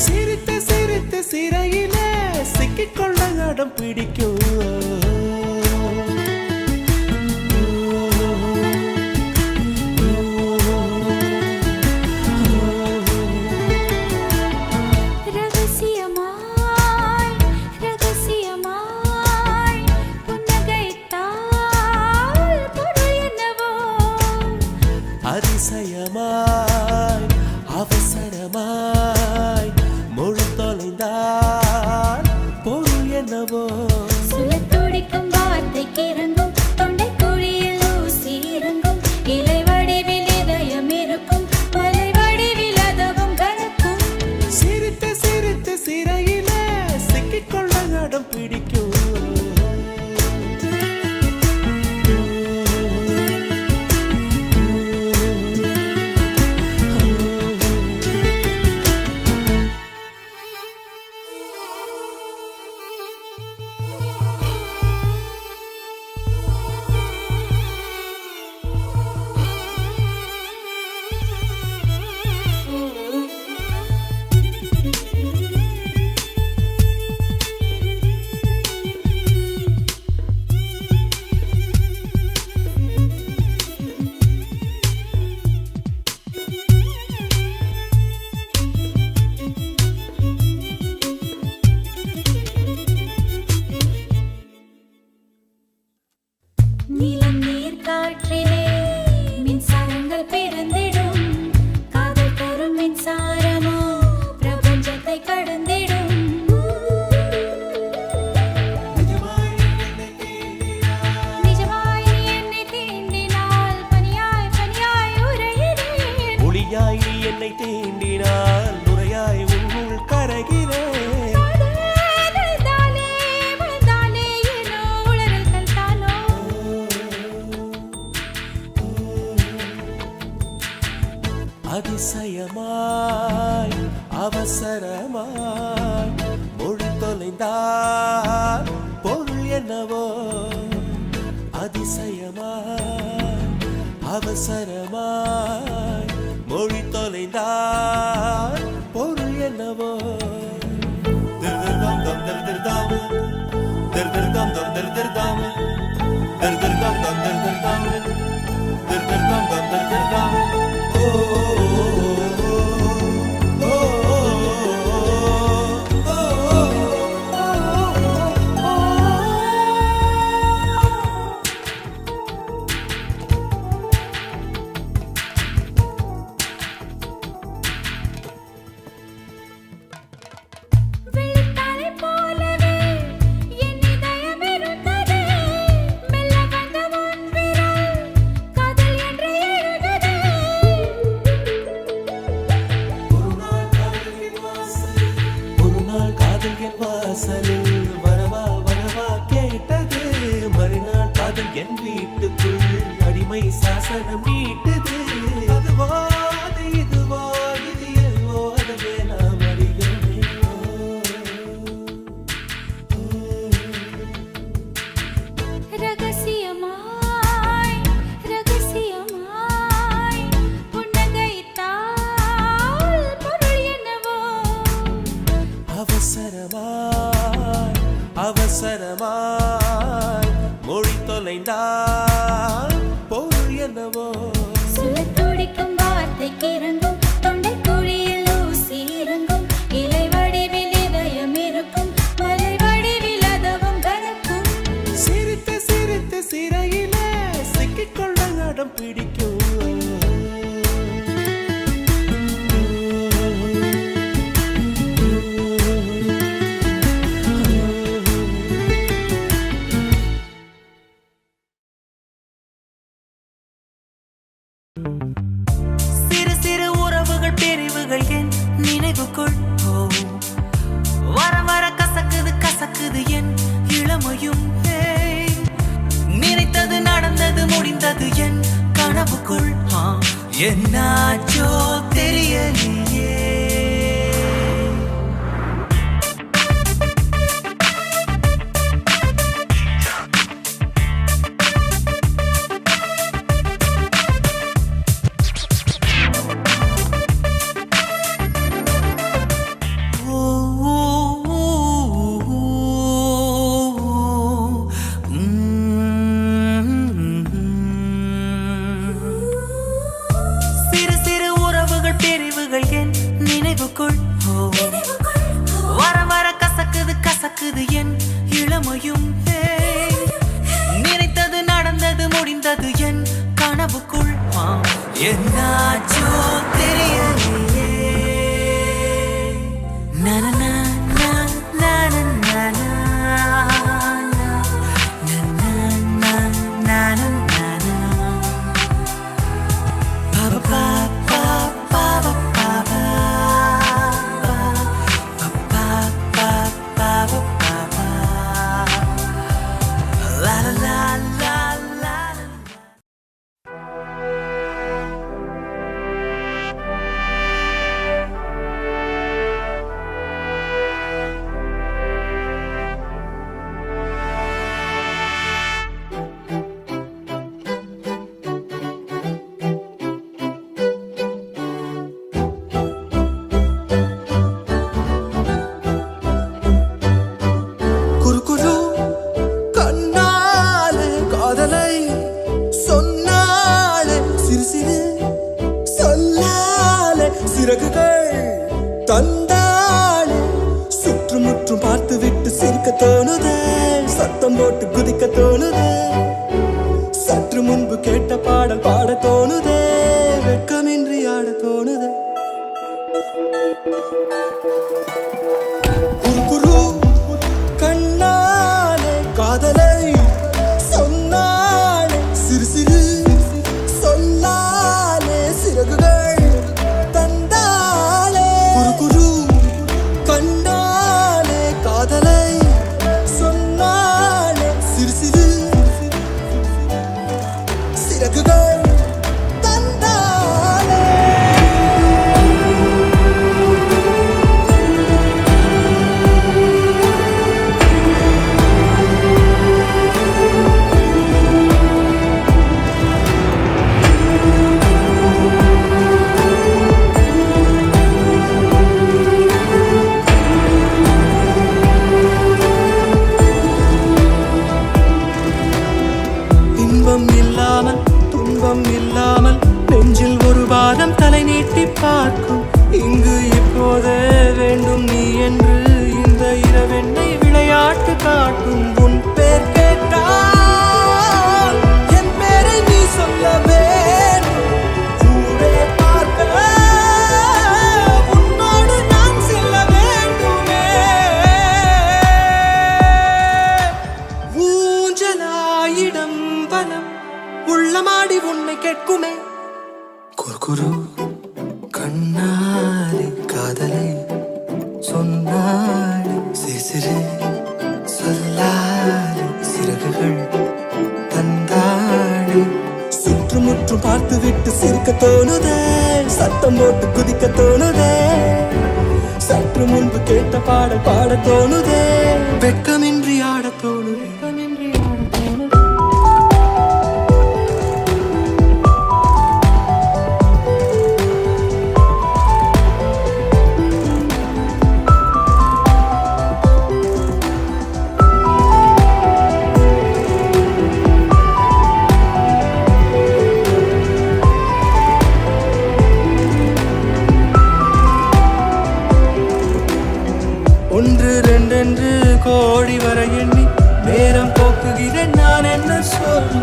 சிரித்து சிரித்து சிறையிலே சிக்கிக்கொள்ள அடம் பிடிக்கும் ரகசியமாய் ரகசியமாய் புன்னகைத்தால் பொருள் என்னவோ அதிசயமாய் அவசரமாய் மொழி தொலைந்தால் பொருள் என்னவோ சுழத்துடிக்கும் வார்த்தைக்கு இறங்கும் தொண்டை குழியில் ஊசி இறங்கும் இலை வடிவில் இதயம் இருக்கும் மலை வடிவில் அதுவும் கணக்கும் சிரித்து சிரித்து சிறையிலே சிக்கிக்கொள்ள அடம் பிடிக்கும் நிலம் நீர் காற்றிலே மின்சாரங்கள் பிறந்திடும் காதல் தரும் மின்சாரமோ பிரபஞ்சத்தை கடந்திடும் நிஜமாய் நீ என்னை தீண்டினால் பனியாய் பனியாய் உறைகிறேன் ஒளியாய் நீ என்னை தீண்டினால் நுரையாய் உன்னுள் கரைகிறேன் விழுந்தாலே விழுந்தாலே ஏனோ உளறல்கள் தானோ அதிசயமாய் அவசரமாய் மொழி தொலைந்தால் பொருள் என்னவோ அதிசயமாய் அவசரமாய் மொழி தொலைந்தால் பொருள் என்னவோ திருதிர்தம் தம் திருதிர்தாம் திருதிர்தம் தம் திருதிர்தாம் திருதிர்தம் தம் திருதிர்தாம் திருதிர்தம் தம் திருதிர்தாம் விழித்தாலை போலவே என் இதயம் இருந்தது மெல்ல வந்த உன் விரல் காதல் என்று எழுதுது ஒரு நாள் காதல் என் வாசலில் வரவா வரவா கேட்டது மறுநாள் காதல் என் வீட்டுக்குள் அடிமை சாசனம் நீட்டது அதுவோ அது இதுவோ இது எதுவோ அதுவே நாம் அறியோமே ரகசியமாய் ரகசியமாய் புன்னகைத்தால் பொருள் என்னவோ அவசரமாய் அவசரமாய் மொழி தொலைந்தால் பொருள் என்னவோ சுழத்துடிக்கும் வார்த்தைக்கு இறங்கும் தொண்டை குழியில் ஊசி இறங்கும் இலை வடிவில் இதயம் இருக்கும் மலை வடிவில் அதுவும் கணக்கும் சிரித்து சிரித்து சிறையிலே சிக்கிக்கொள்ள அடம் பிடிக்கும் சிறு சிறு உறவுகள் பிரிவுகள் என் நினைவுக்குள் வர வர கசக்குது கசக்குது என் இளமையும் நினைத்தது நடந்தது முடிந்தது என் கனவுக்குள் என்னாச்சோ தெரியலையே என்னாச்சோ தெரியலையே. நனனா, நனனா, நனனா, நனனா, நனனா. பா பா பா பா பா பா பா பா பா பா பா. La la la la la. குறுகுறு கண்ணாலே காதலை சொன்னாலே சிறு சிறு சொல்லாலே சிறகுகள் தந்தாலே சுற்றுமுற்றும் பார்த்து விட்டு சிரிக்க தோணுதே, சத்தம் போட்டு குதிக்க தோணுதே, சற்று முன்பு கேட்ட பாடல் பாட தோணுதே, வெட்கமின்றி ஆட தோணுதே. குறுகுறு கண்ணாலே காதலை சொன்னாலே சிறு சிறு சொல்லாலே சிறகுகள் தந்தாலே. குறுகுறு கண்ணாலே காதலை சொன்னாலே சிறு சிறு சிறகுகள் தந்தாலே. இன்பம் இல்லாமல் துன்பம் இல்லாமல் நெஞ்சில் ஒரு வாரம் தலை நீட்டி பார்க்கும். இங்கு இப்போதே வேண்டும் நீ என்று இந்த இரவெண்ணை விளையாட்டு காட்டும். உன் பேர் கேட்டால் என் பேரை நீ சொல்ல வேண்டும். ஊரே பார்க்க உன்னோடு நான் செல்ல வேண்டுமே. ஊஞ்சலாயிடம் வனம் உள்ளமாடி உன்னை கேட்குமே. குறுகுறு கண்ணாலே காதலை சொன்னாலே சிறு சிறு சொல்லாலே சிறகுகள் தந்தாலே சுற்றுமுற்றும் பார்த்து விட்டு சிரிக்க தோணுதே, சத்தம் போட்டு குதிக்க தோணுதே, சற்று முன்பு கேட்ட பாடல் பாட தோணுதே, வெட்கமின்றி ஆட தோணுதே. ஒன்று ரெண்டென்று கோடி வர எண்ணி நேரம் போக்குகிறேன் நான் என்ன சொல்ல.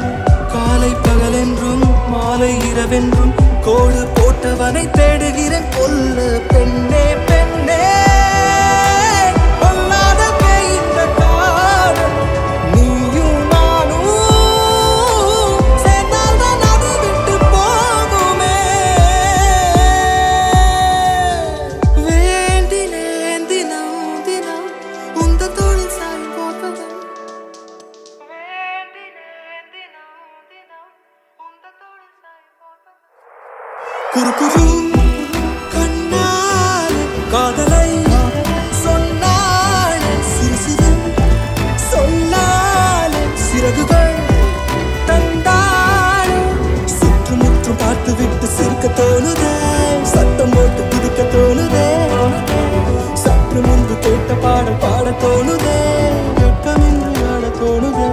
காலை பகலென்றும் மாலை இரவென்றும் கோடு போட்டவனை தேடுகிறேன் கொல்ல. பெண்ணே பெண்ணே பொல்லாத இந்த காதல் நீயும் நானும் சேர்ந்தால்தான் அது விட்டு போகுமே. வேண்டினேன் தினம் தினம் உந்தன் தோளில் சாயும் போதும். குறுகுறு கண்ணாலே காதலை சொன்னாலே சிறு சிறு சொல்லாலே சிறகுகள் தந்தாலே சுற்றுமுற்றும் பார்த்து விட்டு சிரிக்க தோணுதே, சத்தம் போட்டு குதிக்க தோணுதே, சற்று முன்பு கேட்ட பாடல் பாட தோணுதே, வெட்கமின்றி ஆட தோணுதே.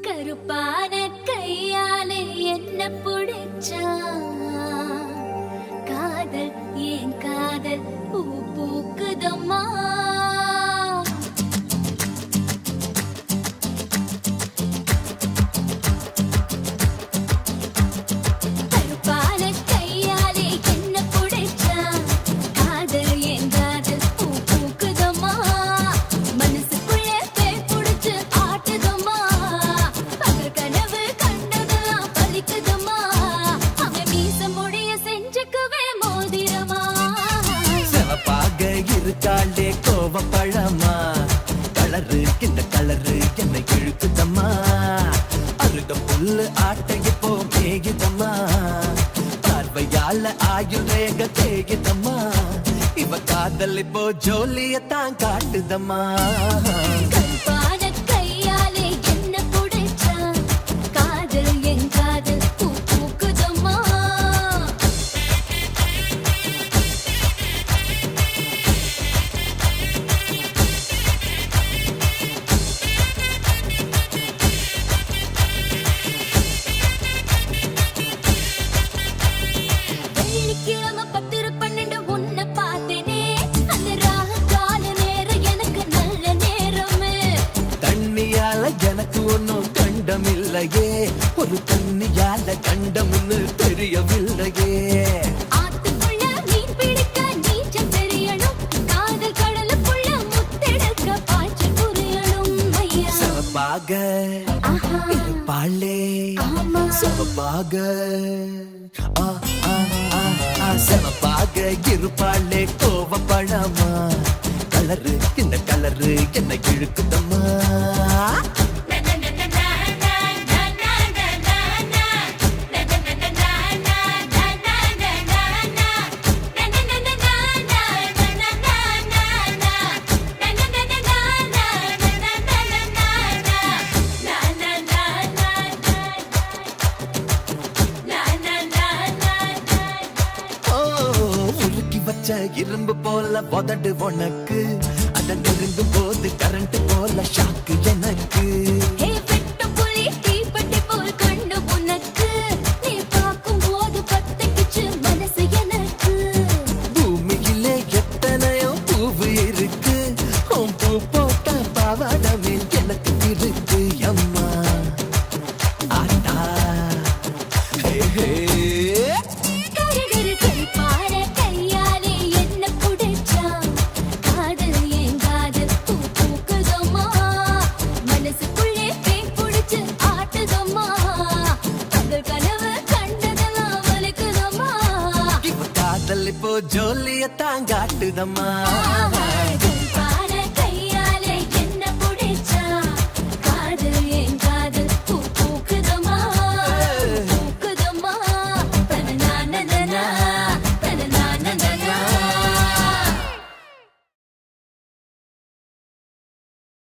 கருப்பு கருப்பான கையாலே என்ன புடிச்சா காதல் ஏன் காதல் பூ பூக்குதம்மா கருப்பான கையாலே என்ன புடிச்சா காதல் ஏன் காதல் பூ பூக்குதம்மா மனசுக்குள்ள பேய் புடிச்சு ஆட்டுதம்மா பகல் கனவு கண்டதெல்லாம் பலிக்குதம்மா அவன் மீச முடிய செஞ்சுக்குவே மோதிரமா சிவப்பாக இருக்காளே கோவப்பழமா கலரு இந்த கலரு என்னை இழுக்குதம்மா அருக புல்லு ஆட்டை இப்போ மேகிதம்மா பார்வையால ஆயுள் ரேக தேகிதம்மா இவ காதல் இப்போ ஜோலியத்தான் காட்டுதம்மா கருப்பான கையாலே என்ன புடிச்சா காதல் என் காதல் பூ பூக்குதம்மா வெள்ளிக்கிழமை 10-12 உன்னை பார்த்தேனே அந்த ராக கால நேரம் எனக்கு நல்ல நேரமே தண்ணியால எனக்கு ஒன்னும் கண்டமில்லையே ஒரு தண்ணியால கண்டம்னு தெரியவில்லையே ஆத்துக்குள்ள மீன் பிடிக்க நீச்சல் தெரியணும் காதல் கடலுக்குள்ள முத்தெடுக்க பாய்ச்சல் புரியணும் ஐயா சிவப்பாக ஆஹா இருப்பாளே ஆமா சிவப்பாக ஆ, ஆ, ஆ, ஆ, சிவப்பாக இருப்பாளே கோவப்பழமா கலரு இந்த கலரு என்ன இழுக்குதம்மா ஓ, உருக்கி வச்ச இரும்பு போல உதடு உனக்கு அத நெருங்கும் போது கரண்ட் போல ஷாக்கு எனக்கு ஹே வெட்ட புலி தீப்பெட்டி போல் கண்டு உனக்கு நீ பார்க்கும் போது பத்திக்கிச்சு மனசு எனக்கு பூமியிலே எத்தனையோ பூவு இருக்கு உன் பூ போட்ட பாவாடமே எனக்கு இருக்கு அம்மா ஆட்டா ஹே ஹே கருகரு கருப்பான கையாலே என்ன புடிச்சா காதல் ஏன் காதல் பூ பூக்குதம்மா மனசுக்குள்ளே பேய் புடிச்சு ஆட்டுதம்மா பகல் கனவு கண்டதெல்லாம் வலிக்குதம்மா இவ காதல் இப்போ ஜோலியத்தான் காட்டுதம்மா ஆஹா